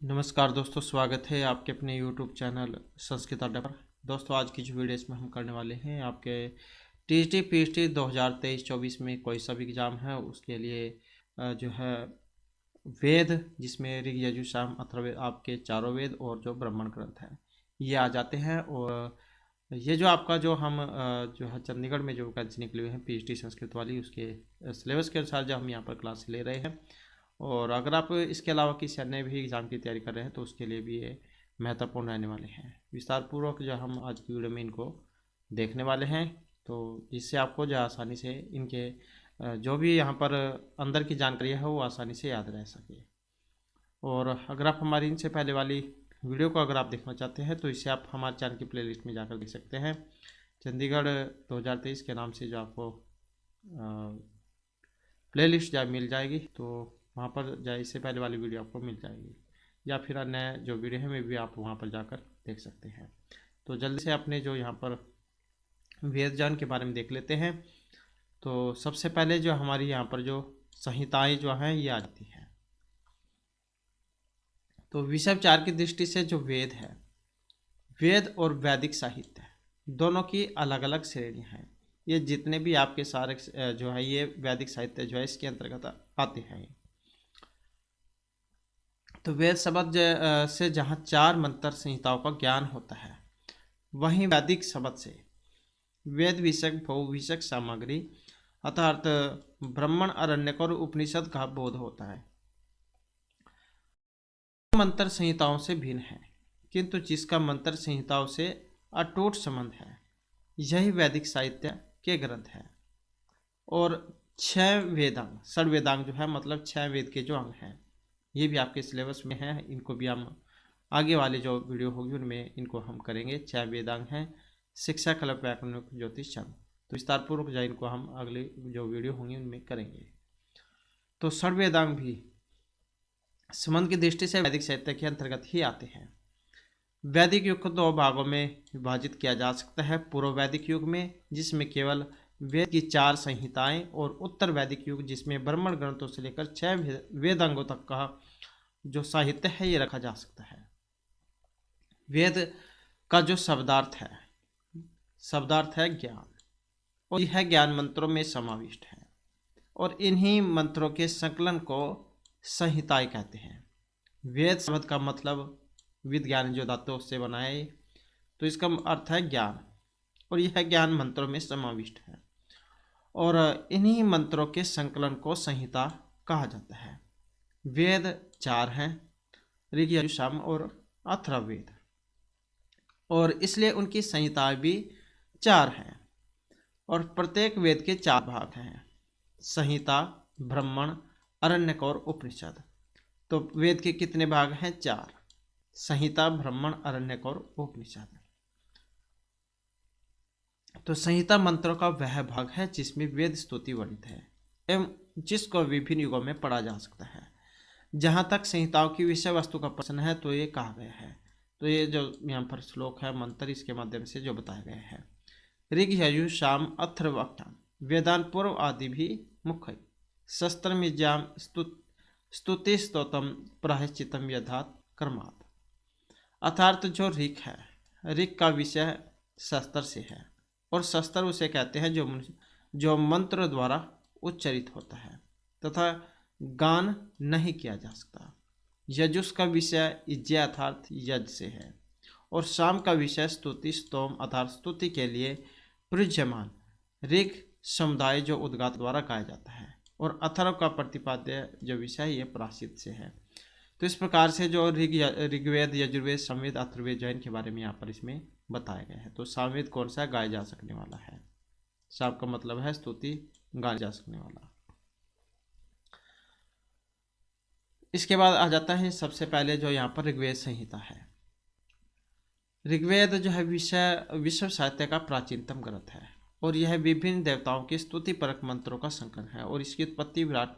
नमस्कार दोस्तों, स्वागत है आपके अपने YouTube चैनल संस्कृत अड्डा पर। दोस्तों, आज की जो वीडियो इसमें हम करने वाले हैं आपके टीजीटी पीएचडी 2023-24 में कोई सा भी एग्ज़ाम है उसके लिए जो है वेद, जिसमें ऋग यजुः साम अथर्ववेद, आपके चारों वेद और जो ब्राह्मण ग्रंथ है ये आ जाते हैं। और ये जो आपका जो हम जो है चंडीगढ़ में जो वैकेंसी निकली हुई है पीएचडी संस्कृत वाली, उसके सिलेबस के अनुसार जो हम यहाँ पर क्लास ले रहे हैं। और अगर आप इसके अलावा किसी अन्य भी एग्ज़ाम की तैयारी कर रहे हैं तो उसके लिए भी ये महत्वपूर्ण रहने वाले हैं। विस्तार पूर्वक जो हम आज की वीडियो में इनको देखने वाले हैं, तो जिससे आपको जो आसानी से इनके जो भी यहाँ पर अंदर की जानकारी है वो आसानी से याद रह सके। और अगर आप हमारी इनसे पहले वाली वीडियो को अगर आप देखना चाहते हैं तो इसे आप हमारे चैनल की प्लेलिस्ट में जाकर देख सकते हैं। चंडीगढ़ 2023 के नाम से जो आपको प्लेलिस्ट जा मिल जाएगी, तो वहाँ पर जाए इससे पहले वाली वीडियो आपको मिल जाएगी, या फिर अन्य जो वीडियो है में भी आप वहाँ पर जाकर देख सकते हैं। तो जल्दी से अपने जो यहाँ पर वेद ज्ञान के बारे में देख लेते हैं। तो सबसे पहले जो हमारी यहाँ पर जो संहिताएं जो हैं ये आ जाती हैं। तो विषय विचार की दृष्टि से जो वेद है, वेद और वैदिक साहित्य दोनों की अलग अलग श्रेणियाँ हैं। ये जितने भी आपके सारे जो है ये वैदिक साहित्य जो है इसके अंतर्गत आते हैं। तो वेद शब्द से जहाँ चार मंत्र संहिताओं का ज्ञान होता है, वहीं वैदिक शब्द से वेद विषयक भव विषयक सामग्री अर्थात ब्राह्मण, अरण्यक और उपनिषद का बोध होता है। मंत्र संहिताओं से भिन्न है, किंतु जिसका मंत्र संहिताओं से अटूट संबंध है यही वैदिक साहित्य के ग्रंथ है। और छह वेदांग, षड वेदांग जो है मतलब छह वेद के जो अंग हैं ये भी आपके सिलेबस में है। इनको भी हम आगे वाले जो वीडियो होगी उनमें इनको हम करेंगे। छह वेदांग हैं: शिक्षा, कला, व्याकरण, ज्योतिष, छंद। तो विस्तार पूर्वक जो इनको हम अगले जो वीडियो होंगी उनमें करेंगे। तो षड वेदांग भी संबंध की दृष्टि से वैदिक साहित्य के अंतर्गत ही आते हैं। वैदिक युग को दो भागों में विभाजित किया जा सकता है: पूर्व वैदिक युग में जिसमें केवल वेद की चार संहिताएं, और उत्तर वैदिक युग जिसमें ब्राह्मण ग्रंथों से लेकर छह वेदांगों तक का जो साहित्य है ये रखा जा सकता है। वेद का जो शब्दार्थ है ज्ञान, और यह ज्ञान मंत्रों में समाविष्ट है, और इन्हीं मंत्रों के संकलन को संहिताएं कहते हैं। वेद शब्द का मतलब विज्ञान जो धातु से बना है, तो इसका अर्थ है ज्ञान, और यह ज्ञान मंत्रों में समाविष्ट है, और इन्हीं मंत्रों के संकलन को संहिता कहा जाता है। वेद चार हैं: ऋग, यजुः, साम और अथर्ववेद, और इसलिए उनकी संहिताएं भी चार हैं। और प्रत्येक वेद के चार भाग हैं: संहिता, ब्राह्मण, अरण्यक और उपनिषद। तो वेद के कितने भाग हैं? चार: संहिता, ब्राह्मण, अरण्यक और उपनिषद। तो संहिता मंत्रों का वह भाग है जिसमें वेद स्तुति वर्णित है एवं जिसको विभिन्न युगों में पढ़ा जा सकता है। जहाँ तक संहिताओं की विषय वस्तु का प्रश्न है तो ये कहा गया है, तो ये जो यहाँ पर श्लोक है मंत्र इसके माध्यम से जो बताया गया है: ऋग, यजुः, साम, अथर्ववेद, वेदान पूर्व आदि भी मुख्य शस्त्रम यज्ञाम स्तुति स्तोत्रम प्रायश्चितम यथात कर्मात्। अर्थात जो ऋग है, ऋग का विषय शस्त्र से है, और शस्त्र उसे कहते हैं जो मंत्र द्वारा उच्चरित होता है तथा गान नहीं किया जा सकता। यजुष का विषय यज्ञ अर्थात यज्ञ से है, और साम का विषय स्तुति स्तोम अर्थात स्तुति के लिए प्रयुज्यमान ऋग समुदाय जो उद्गात द्वारा गाया जाता है, और अथर्व का प्रतिपाद्य जो विषय ये प्रायश्चित से है। तो इस प्रकार से जो ऋग्वेद, यजुर्वेद, सामवेद, अथर्ववेद जैन के बारे में यहाँ पर इसमें बताया गया है। तो सामवेद कौन सा? गाया जा सकने वाला है। साम का मतलब है स्तुति, गाया जा सकने वाला। इसके बाद आ जाता है सबसे पहले जो यहाँ पर ऋग्वेद संहिता है। ऋग्वेद जो है विश्व साहित्य का प्राचीनतम ग्रंथ है, और यह विभिन्न देवताओं के स्तुति परक मंत्रों का संकलन है, और इसकी उत्पत्ति विराट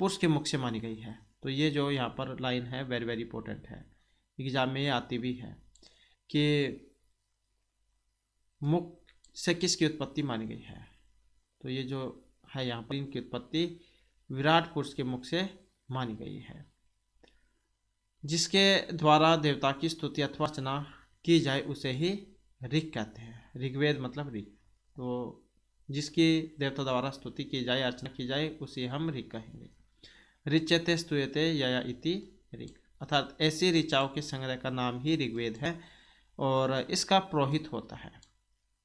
पुरुष के मुख से मानी गई है। तो ये जो यहाँ पर लाइन है वेरी वेरी इंपॉर्टेंट है, एग्जाम में ये आती भी है कि मुख से किसकी उत्पत्ति मानी गई है। तो ये जो है यहाँ पर इनकी उत्पत्ति विराट पुरुष के मुख से मानी गई है। जिसके द्वारा देवता की स्तुति अथवा अर्चना की जाए उसे ही ऋग कहते हैं। ऋग्वेद मतलब ऋग। तो जिसकी देवता द्वारा स्तुति की जाए, अर्चना की जाए, उसे हम ऋग कहेंगे। ऋच्यते स्तूयते यया इति ऋग, अर्थात ऐसी ऋचाओं के संग्रह का नाम ही ऋग्वेद है। और इसका पुरोहित होता है।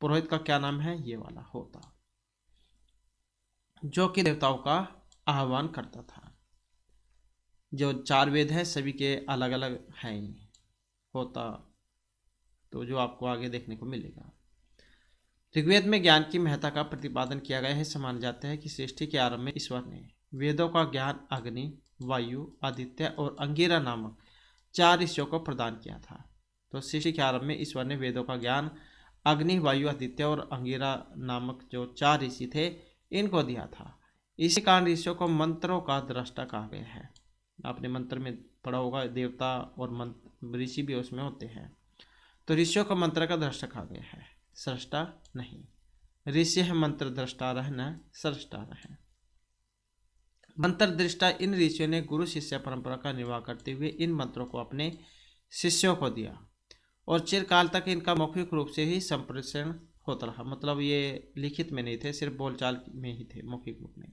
पुरोहित का क्या नाम है? ये वाला होता, जो कि देवताओं का आह्वान करता था। जो 4 वेद है सभी के अलग अलग हैं ही होता, तो जो आपको आगे देखने को मिलेगा। ऋग्वेद में ज्ञान की महत्ता का प्रतिपादन किया गया है। ऐसा माना जाता है कि सृष्टि के आरंभ में ईश्वर ने वेदों का ज्ञान अग्नि, वायु, आदित्य और अंगिरा नामक 4 ऋषियों को प्रदान किया था। तो सृष्टि के आरंभ में ईश्वर ने वेदों का ज्ञान अग्नि, वायु, आदित्य और अंगिरा नामक जो 4 ऋषि थे इनको दिया था। इसी कारण ऋषियों को मंत्रों का दृष्टा कहा गया है। आपने मंत्र में पढ़ा होगा, देवता और मंत्र ऋषि भी उसमें होते हैं। तो ऋषियों को मंत्र का दृष्टा कहा गया है, सृष्टा नहीं। ऋषि है मंत्र दृष्टा रह, न सृष्टा रह। मंत्र दृष्टा इन ऋषियों ने गुरु शिष्य परंपरा का निर्वाह करते हुए इन मंत्रों को अपने शिष्यों को दिया और चिरकाल तक इनका मौखिक रूप से ही संप्रेषण होता रहा। मतलब ये लिखित में नहीं थे, सिर्फ बोलचाल में ही थे, मौखिक रूप में।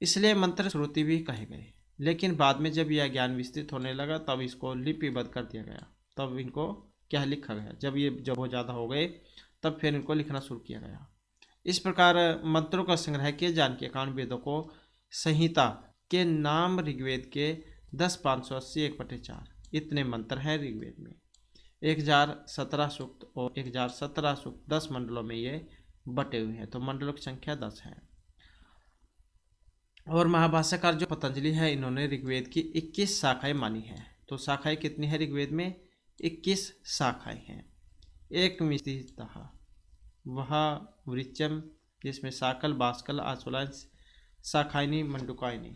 इसलिए मंत्र श्रुति भी कहे गए। लेकिन बाद में जब यह ज्ञान विस्तृत होने लगा तब इसको लिपिबद्ध कर दिया गया। तब इनको क्या लिखा गया, जब बहुत ज़्यादा हो गए तब फिर इनको लिखना शुरू किया गया। इस प्रकार मंत्रों का संग्रह किए जाने के कारण वेदों को संहिता के नाम ऋग्वेद के 10,580 1/4 इतने मंत्र हैं ऋग्वेद में। 1017 सूक्त और 1017 सूक्त 10 मंडलों में ये बटे हुए हैं। तो मंडलों की संख्या 10 है। और महाभाष्यकार जो पतंजलि है, इन्होंने ऋग्वेद की 21 शाखाएं मानी हैं। तो शाखाएं कितनी है ऋग्वेद में? 21 शाखाएं हैं। एक मिस्तितः वह वृक्षम, जिसमें साकल, बाष्कल, आशुलायन, शाखाइनी, मंडुकाइनी।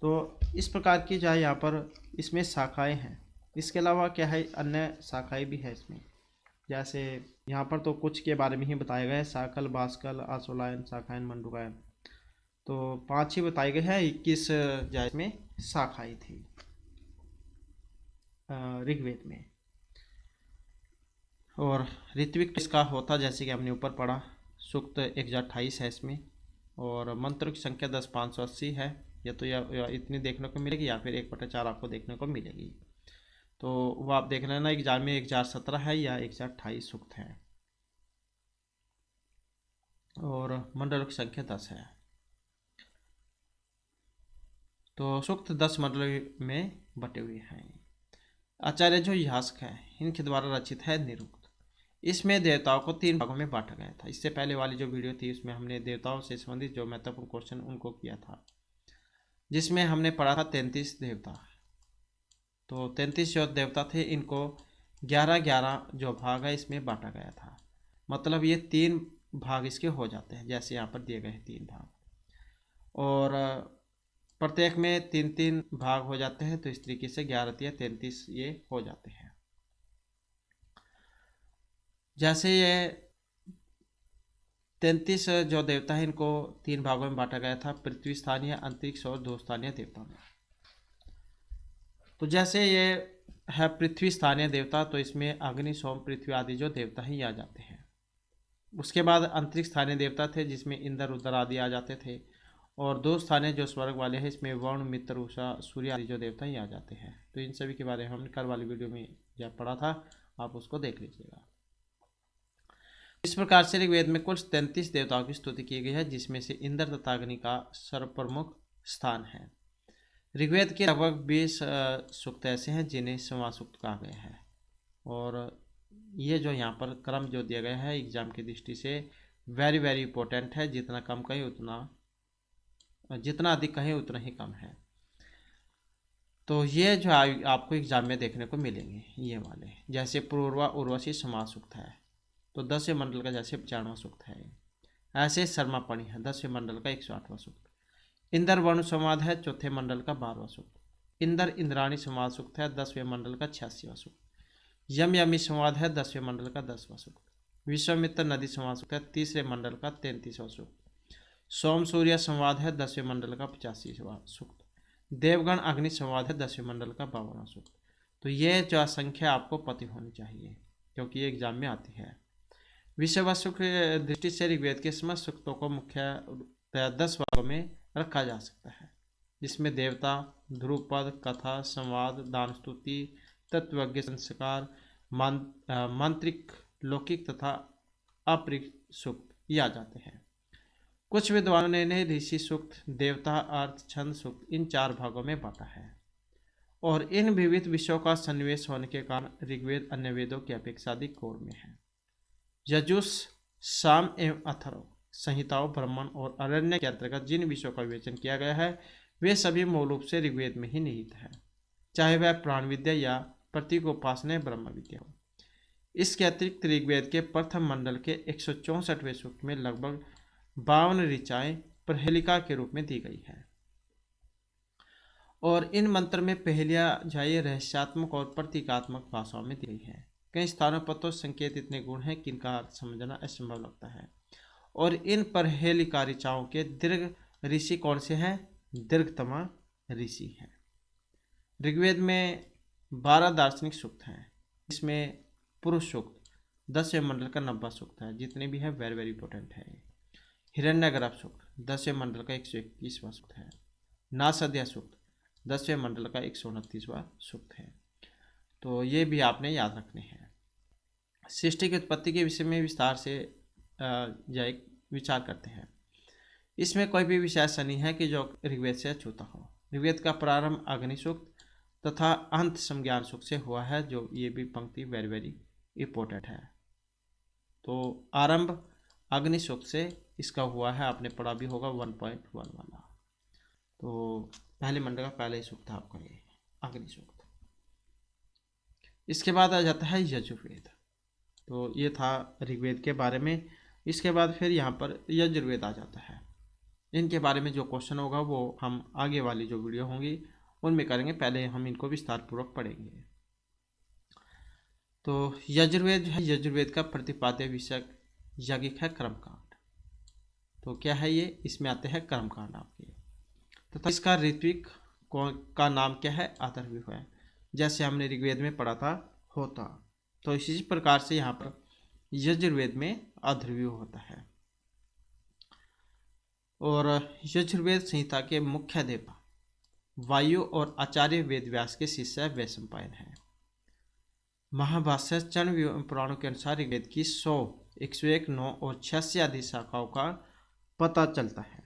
तो इस प्रकार की जो है यहाँ पर इसमें शाखाएं हैं। इसके अलावा क्या है, अन्य शाखाएं भी है इसमें। जैसे यहाँ पर तो कुछ के बारे में ही बताया गया है, साकल, बाष्कल, आशुलायन, शाखाइन, मंडुकायन। तो 5 ही बताए गए हैं। 21 जो इसमें शाखाएं थी ऋग्वेद में। और ऋत्विक इसका होता, जैसे कि हमने ऊपर पढ़ा, सूक्त 1028 है इसमें। और मंत्रों की संख्या 10,580 है। या तो या इतनी देखने को मिलेगी या फिर 1/4 आपको देखने को मिलेगी। तो वो आप देख लेना एग्जाम में 1017 है या 1028 सूक्त है। और मंडलों की संख्या 10 है। तो सूक्त 10 मंडलों में बटे हुए हैं। आचार्य जो यास्क है, इनके द्वारा रचित है निरुक्त। इसमें देवताओं को 3 भागों में बांटा गया था। इससे पहले वाली जो वीडियो थी उसमें हमने देवताओं से संबंधित जो महत्वपूर्ण क्वेश्चन उनको किया था, जिसमें हमने पढ़ा था 33 देवता। तो 33 जो देवता थे, इनको 11-11 जो भाग है इसमें बांटा गया था। मतलब ये 3 भाग इसके हो जाते हैं, जैसे यहाँ पर दिए गए हैं 3 भाग। और प्रत्येक में 3-3 भाग हो जाते हैं। तो इस तरीके से 11 या 33 ये हो जाते हैं। जैसे ये 33 जो देवता है इनको 3 भागों में बांटा गया था, पृथ्वी स्थानीय, अंतरिक्ष और 2 स्थानीय देवता में। तो जैसे ये है पृथ्वी स्थानीय देवता, तो इसमें अग्नि, सोम, पृथ्वी आदि जो देवता हैं ये आ जाते हैं। उसके बाद अंतरिक्ष स्थानीय देवता थे, जिसमें इंद्र, रुद्र आदि आ जाते थे। और 2 स्थानीय जो स्वर्ग वाले हैं, इसमें वरुण, मित्र, उषा, सूर्य आदि जो देवता ही आ जाते हैं। तो इन सभी के बारे में हमने कल वाली वीडियो में जब पढ़ा था, आप उसको देख लीजिएगा। इस प्रकार से ऋग्वेद में कुल 33 देवताओं की स्तुति की गई है, जिसमें से इंद्र तथा अग्नि का सर्वप्रमुख स्थान है। ऋग्वेद के लगभग 20 सूक्त ऐसे हैं जिन्हें संवाद सूक्त कहा गया है। और ये जो यहाँ पर क्रम जो दिया गया है एग्जाम की दृष्टि से वेरी वेरी इंपॉर्टेंट है। जितना कम कहें उतना, जितना अधिक कहें उतना ही कम है। तो ये जो आपको एग्जाम में देखने को मिलेंगे ये वाले, जैसे पूर्वा उर्वशी समास सूक्त है, तो 10वें मंडल का जैसे 4वां सूक्त है। ऐसे शर्मापणि है 10वें मंडल का 108वां सूक्त। इंद्र वरुण संवाद है 4थे मंडल का 12वां सूक्त। इंद्र इंद्राणी संवाद सूक्त है 10वें मंडल का 86वां सूक्त। यम यमी संवाद है 10वें मंडल का 10वां सूक्त। विश्वामित्र नदी संवाद सूक्त है 3रे मंडल का 33वां सूक्त। सोम सूर्य संवाद है 10वें मंडल का 85वां सूक्त। देवगण अग्नि संवाद है 10वें मंडल का 52वां सूक्त। तो ये जो संख्या आपको पता होनी चाहिए क्योंकि ये एग्जाम में आती है। विषय वस्तु की दृष्टि से ऋग्वेद के समस्त सूक्तों को मुख्यतः 10 भागों में रखा जा सकता है, जिसमें देवता, ध्रुपद, कथा, संवाद, दान स्तुति, तत्वज्ञ, संस्कार, मांत्रिक, लौकिक तथा अपरिक सूक्त ये आ जाते हैं। कुछ विद्वानों ने इन्हें ऋषि सूक्त, देवता, अर्थ, छंद सूक्त इन 4 भागों में बांटा है और इन विविध विषयों का सन्निवेश होने के कारण ऋग्वेद अन्य वेदों की अपेक्षा अधिक गौर में है। यजुस, साम एवं अथर्व संहिताओं, ब्राह्मण और अरण्य के अंतर्गत जिन विषयों का विवेचन किया गया है वे सभी मूल रूप से ऋग्वेद में ही निहित है, चाहे वह प्राण विद्या या प्रतीक उपासना ब्रह्म विद्या हो। इसके अतिरिक्त ऋग्वेद के प्रथम मंडल के 164वें सूक्त में लगभग 52 ऋचाएं प्रहेलिका के रूप में दी गई है और इन मंत्र में पहेलियां जाए रहस्यात्मक और प्रतीकात्मक भाषाओं में दी गई है। कई स्थानों पर तो संकेत इतने गुण हैं कि इनका अर्थ समझना असंभव लगता है। और इन परहेलिका ऋचाओं के दीर्घ ऋषि कौन से हैं? दीर्घतमा ऋषि हैं। ऋग्वेद में 12 दार्शनिक सूक्त हैं, इसमें पुरुष सूक्त 10वें मंडल का 90वां सूक्त है, जितने भी है वेरी वेरी इंपॉर्टेंट है। हिरण्यगर्भ सूक्त 10वें मंडल का 121वां सूक्त है। नासद्या सूक्त 10वें मंडल का 129वां सूक्त है। तो ये भी आपने याद रखने हैं। सृष्टि की उत्पत्ति के विषय में विस्तार से विचार करते हैं। इसमें कोई भी विषय ऐसा नहीं है कि जो ऋग्वेद से अछूता हो। ऋग्वेद का प्रारंभ अग्नि सूक्त तथा अंत समज्ञान सूक्त से हुआ है, जो ये भी पंक्ति वेरी वेरी इंपॉर्टेंट है। तो आरंभ अग्नि सूक्त से इसका हुआ है, आपने पढ़ा भी होगा 1.1 वाला। तो पहले मंडल का पहले ही सूक्त था आपका ये अग्नि सूक्त। इसके बाद आ जाता है यजुर्वेद। तो ये था ऋग्वेद के बारे में। इसके बाद फिर यहाँ पर यजुर्वेद आ जाता है। इनके बारे में जो क्वेश्चन होगा वो हम आगे वाली जो वीडियो होंगी उनमें करेंगे, पहले हम इनको विस्तार पूर्वक पढ़ेंगे। तो यजुर्वेद है, यजुर्वेद का प्रतिपाद्य विषय यज्ञिक है कर्मकांड। तो क्या है ये? इसमें आते हैं कर्मकांड आपके, तथा इसका ऋत्विक का नाम क्या है? अथर्वणव्यूह है। जैसे हमने ऋग्वेद में पढ़ा था होता, तो इसी प्रकार से यहाँ पर यजुर्वेद में अथर्वणव्यूह होता है। और यजुर्वेद संहिता के मुख्य देवता वायु और आचार्य वेदव्यास के शिष्य वैशंपायन है। महाभाष्य चंड पुराणों के अनुसार ऋग्वेद की 100, 101, 9 और 86 आदि शाखाओं का पता चलता है।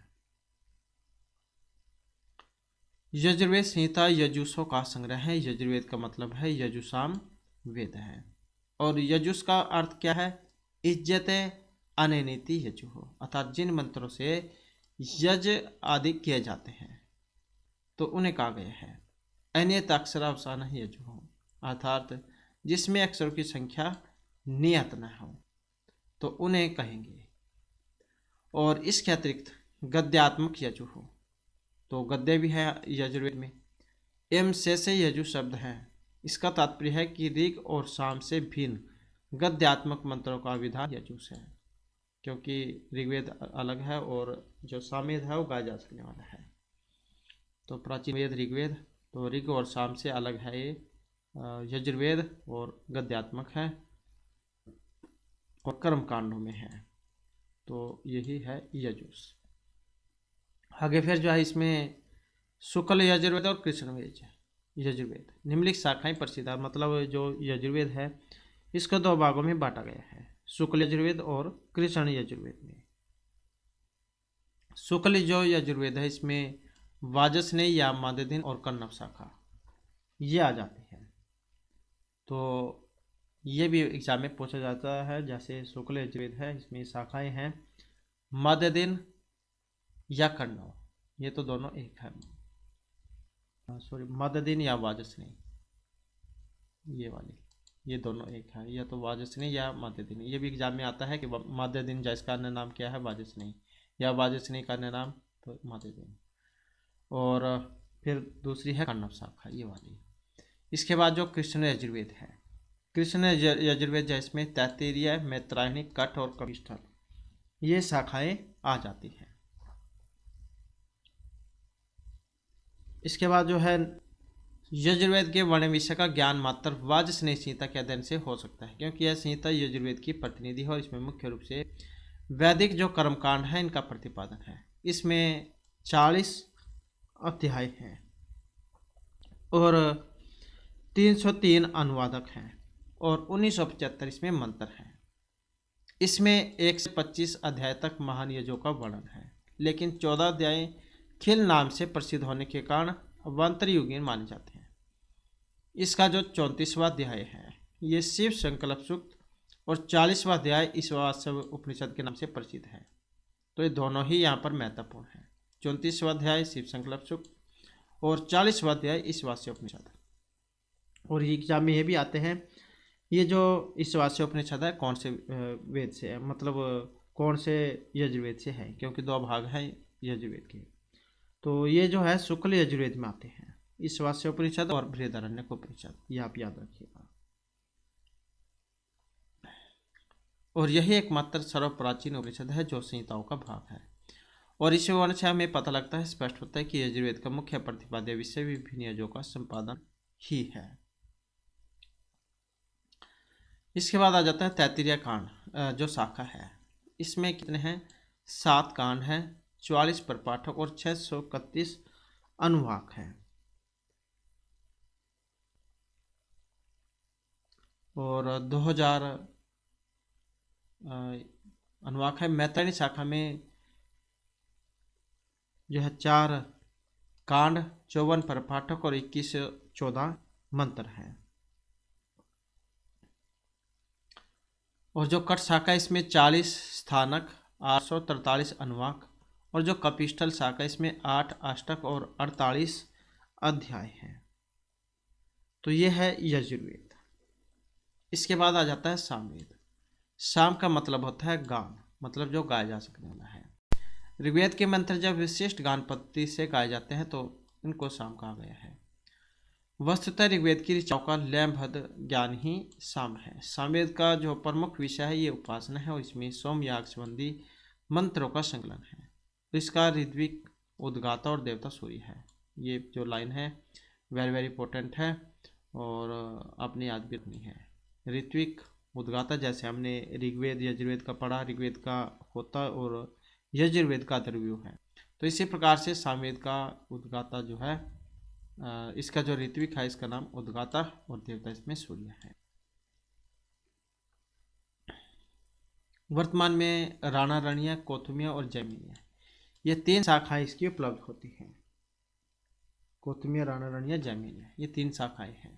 यजुर्वेद संहिता यजुषों का संग्रह है। यजुर्वेद का मतलब है यजुषाम वेद है। और यजुष का अर्थ क्या है? इज्जत अनैनीति यजुः, अर्थात जिन मंत्रों से यज आदि किए जाते हैं तो उन्हें कहा गया है। अनियत अक्षरावसान यजुः, अर्थात जिसमें अक्षरों की संख्या नियत न हो तो उन्हें कहेंगे। और इसके अतिरिक्त गद्यात्मक यजुः, तो गद्य भी है यजुर्वेद में। एम से यजु शब्द है। इसका तात्पर्य है कि ऋग और साम से भिन्न गद्यात्मक मंत्रों का विधान यजुष है, क्योंकि ऋग्वेद अलग है और जो सामवेद है वो गाया जा सकने वाला है। तो प्राचीन वेद ऋग्वेद, तो ऋग और साम से अलग है ये यजुर्वेद, और गद्यात्मक है और कर्म कांडों में है। तो यही है यजुष। आगे फिर जो है इसमें शुक्ल यजुर्वेद और कृष्ण यजुर्वेद निम्नलिखित शाखाएं प्रसिद्ध है। मतलब जो यजुर्वेद है इसको 2 भागों में बांटा गया है, शुक्ल यजुर्वेद और कृष्ण यजुर्वेद में। शुक्ल जो यजुर्वेद है इसमें वाजस्नेय या मादधिन और कन्नव शाखा ये आ जाती है। तो ये भी एग्जाम में पूछा जाता है। जैसे शुक्ल यजुर्वेद है, इसमें शाखाएं हैं मादधिन या कन्नव, ये तो दोनों एक है। सॉरी, मादधिन या वाजस्नेय, ये वाली, ये दोनों एक है। या तो वाजस्नेय या मादधिन। ये भी एग्जाम में आता है कि मादधिन जिसका अन्य नाम क्या है? वाजस्नेय, या वाजस्नेय का अन्य नाम तो मादधिन। और फिर दूसरी है कन्नव शाखा, ये वाली। इसके बाद जो कृष्ण यजुर्वेद है, कृष्ण यजुर्वेद जिसमें तैत्तिरीय, मैत्रायणी, कठ और कपिष्ठल ये शाखाएं आ जाती हैं। इसके बाद जो है यजुर्वेद के वर्ण विषय का ज्ञान मात्र वाज स्नेह संहिता के अध्ययन से हो सकता है, क्योंकि यह संहिता यजुर्वेद की प्रतिनिधि है और इसमें मुख्य रूप से वैदिक जो कर्मकांड है इनका प्रतिपादन है। इसमें 40 अध्याय हैं और 303 अनुवादक हैं और 1975 इसमें मंत्र हैं। इसमें 1 से 25 अध्याय तक महान यजों का वर्णन है, लेकिन 14 अध्याय खिल नाम से प्रसिद्ध होने के कारण अवान्तर युगीन माने जाते हैं। इसका जो 34वां अध्याय है ये शिव संकल्प सूक्त और 40वां अध्याय ईशावास्य उपनिषद के नाम से प्रसिद्ध है। तो ये दोनों ही यहाँ पर महत्वपूर्ण है। 34वां अध्याय शिव संकल्प सूक्त और 40वां अध्याय ईशावास्य उपनिषद। और ये एग्जाम में ये भी आते हैं, ये जो ईशावास्य उपनिषद है कौन से वेद से है, मतलब कौन से यजुर्वेद से है, क्योंकि 2 भाग हैं यजुर्वेद के। तो ये जो है शुक्ल यजुर्वेद में आते हैं, ईशावास्य उपनिषद और बृहदारण्यक उपनिषद, ये आप याद रखिएगा। और यही एकमात्र सर्वप्राचीन उपनिषद है जो संहिताओं का भाग है। और इस विवरण से हमें पता लगता है, स्पष्ट होता है कि यजुर्वेद का मुख्य प्रतिपाद्य विषय विभिन्न यजों का संपादन ही है। इसके बाद आ जाता है तैत्तिरीय कांड जो शाखा है। इसमें कितने हैं? 7 कांड हैं, 44 प्रपाठक और 631 अनुवाक हैं। और 2000 अनुवाक है। मैत्रेयी शाखा में जो है 4 कांड, 54 प्रपाठक और 21-14 मंत्र हैं। और जो कट शाखा इसमें 40 स्थानक, 843 अनुवाक। और जो कपिष्ठल शाखा इसमें 8 अष्टक और 48 अध्याय हैं। तो ये है यजुर्वेद। इसके बाद आ जाता है सामवेद। साम का मतलब होता है गान, मतलब जो गाया जा सकने वाला है। ऋग्वेद के मंत्र जब विशिष्ट गान पद्धति से गाए जाते हैं तो इनको साम कहा गया है। वस्तुतः ऋग्वेद की ऋचाओं का लयबद्ध ज्ञान ही साम है। सामवेद का जो प्रमुख विषय है ये उपासना है और इसमें सोम याग संबंधी मंत्रों का संकलन है। तो इसका ऋत्विक, उद्गाता और देवता सूर्य है। ये जो लाइन है वेरी वेरी इंपॉर्टेंट है और आपने याद भी रखनी है। ऋत्विक, उद्गाता, जैसे हमने ऋग्वेद यजुर्वेद का पढ़ा, ऋग्वेद का होता और यजुर्वेद का अथर्वव्यूह है। तो इसी प्रकार से सामवेद का उद्गाता जो है, इसका जो ऋत्विक है इसका नाम उद्गाता और देवता इसमें सूर्य है। वर्तमान में राणारण्य, कौथुमिया और जैमिनी ये 3 शाखाएं इसकी उपलब्ध होती हैं। कौथुमिया, राणारण्य, जैमिनी ये 3 शाखाएं हैं।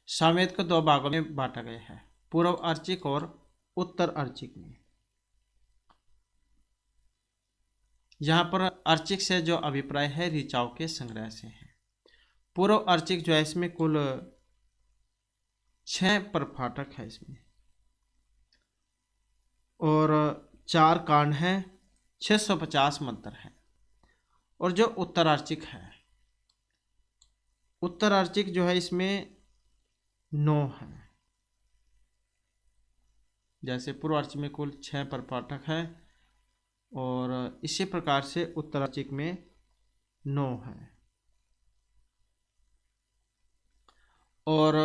सामवेद को 2 भागों में बांटा गया है, पूर्व अर्चिक और उत्तर अर्चिक में। यहाँ पर अर्चिक से जो अभिप्राय है ऋचाओं के संग्रह से है। पूर्व अर्चिक जो है इसमें कुल 6 प्रपाठक है इसमें और 4 कांड हैं, 650 मंत्र हैं। और जो उत्तरार्चिक है, उत्तरार्चिक जो है इसमें 9 है। जैसे पूर्वार्चिक में कुल 6 प्रपाठक है और इसी प्रकार से उत्तरार्चिक में 9 है। और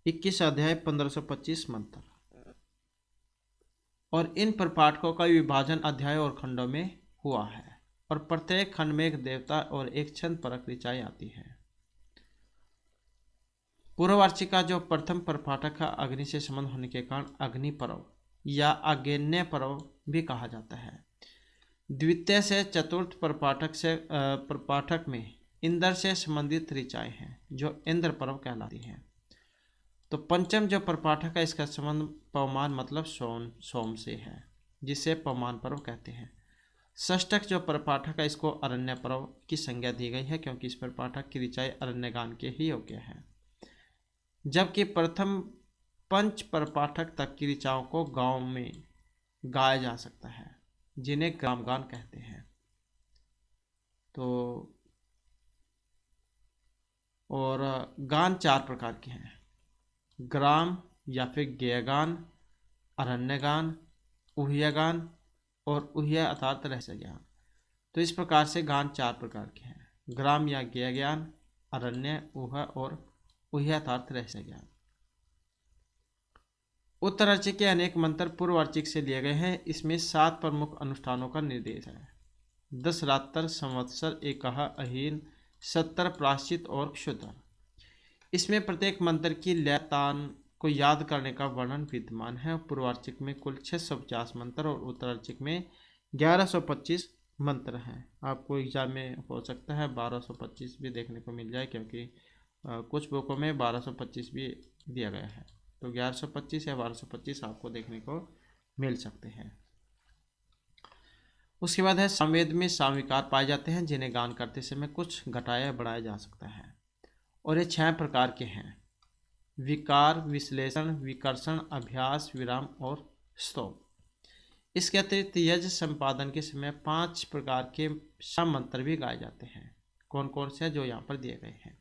21 अध्याय 1525 मंत्र। और इन प्रपाठकों का विभाजन अध्याय और खंडों में हुआ है और प्रत्येक खंड में एक देवता और एक छंद परक ऋचाएं आती है। पूर्ववार्चिक का जो प्रथम प्रपाठक है अग्नि से संबंध होने के कारण अग्नि पर्व या आग्नेय पर्व भी कहा जाता है। द्वितीय से चतुर्थ प्रपाठक में इंद्र से संबंधित ऋचाएं हैं जो इंद्र पर्व कहलाती हैं। तो पंचम जो प्रपाठक है इसका संबंध पवमान मतलब सोम से है, जिसे पवमान पर्व कहते हैं। षष्ठक जो प्रपाठक है इसको अरण्य पर्व की संज्ञा दी गई है क्योंकि इस प्रपाठक की ऋचाएं अरण्यगान के ही योग्य है। जबकि प्रथम 5 प्रपाठक तक की ऋचाओं को गांव में गाया जा सकता है, जिन्हें ग्रामगान कहते हैं। तो और गान 4 प्रकार के हैं, ग्राम या फिर गेयगान, अरण्यगान, उह्यगान और उह्य अर्थात रहस्य ज्ञान। तो इस प्रकार से गान 4 प्रकार के हैं। ग्राम या ज्ञान, अरण्य, ऊह और ऊह्यर्थार्थ रहस्य ज्ञान। उत्तरार्चिक के अनेक मंत्र पूर्वार्चिक से लिए गए हैं। इसमें 7 प्रमुख अनुष्ठानों का निर्देश है। 10 रात्र, संवत्सर, एकह, अहीन, 70 प्राश्चित और क्षुद्र। इसमें प्रत्येक मंत्र की लय तान को याद करने का वर्णन विद्यमान है। पूर्वार्चिक में कुल 650 मंत्र और उत्तरार्चिक में 1125 मंत्र हैं। आपको एग्जाम में हो सकता है 1225 भी देखने को मिल जाए, क्योंकि कुछ बुकों में 1225 भी दिया गया है। तो 1125 या 1225 आपको देखने को मिल सकते हैं। उसके बाद है सामवेद में सामविकार पाए जाते हैं, जिन्हें गान करते समय कुछ घटाया बढ़ाया जा सकता है। और ये 6 प्रकार के हैं: विकार, विश्लेषण, विकर्षण, अभ्यास, विराम और स्तोम। इसके अतिरिक्त यज्ञ संपादन के समय 5 प्रकार के सम मंत्र भी गाए जाते हैं। कौन कौन से जो यहाँ पर दिए गए हैं?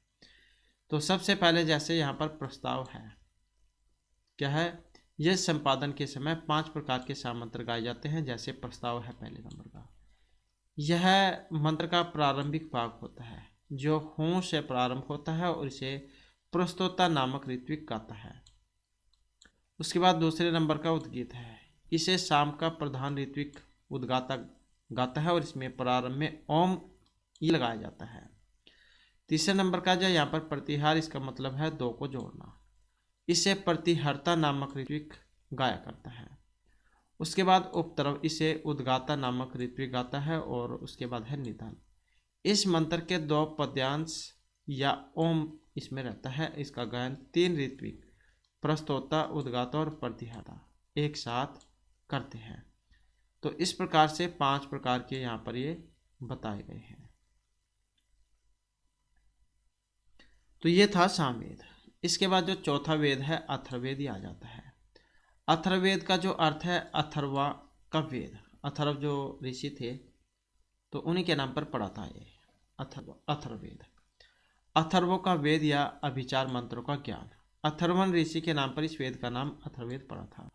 तो सबसे पहले जैसे यहाँ पर प्रस्ताव है, क्या है? यज्ञ संपादन के समय 5 प्रकार के सम मंत्र गाए जाते हैं। जैसे प्रस्ताव है पहले नंबर का, यह मंत्र का प्रारंभिक भाग होता है जो हूं से प्रारंभ होता है और इसे प्रस्तोता नामक ऋत्विक गाता है। उसके बाद दूसरे नंबर का उद्गीत है। इसे शाम का प्रधान ऋत्विक उद्गाता गाता है और इसमें प्रारंभ में ओम ई लगाया जाता है। तीसरे नंबर का जो यहाँ पर प्रतिहार, इसका मतलब है 2 को जोड़ना। इसे प्रतिहर्ता नामक ऋत्विक गाया करता है। उसके बाद उपतरव, इसे उद्गाता नामक ऋत्विक गाता है। और उसके बाद है निदान। इस मंत्र के 2 पद्यांश या ओम इसमें रहता है। इसका गायन 3 ऋत्विक प्रस्तोता, उद्गाता और प्रतिहर्ता एक साथ करते हैं। तो इस प्रकार से 5 प्रकार के यहाँ पर ये बताए गए हैं। तो ये था सामवेद। इसके बाद जो चौथा वेद है अथर्ववेद ही आ जाता है। अथर्ववेद का जो अर्थ है अथर्वा का वेद। अथर्व जो ऋषि थे तो उन्हीं के नाम पर पड़ा था ये अथर्ववेद। अथर्वों का वेद या अभिचार मंत्रों का ज्ञान। अथर्वन ऋषि के नाम पर इस वेद का नाम अथर्ववेद पड़ा था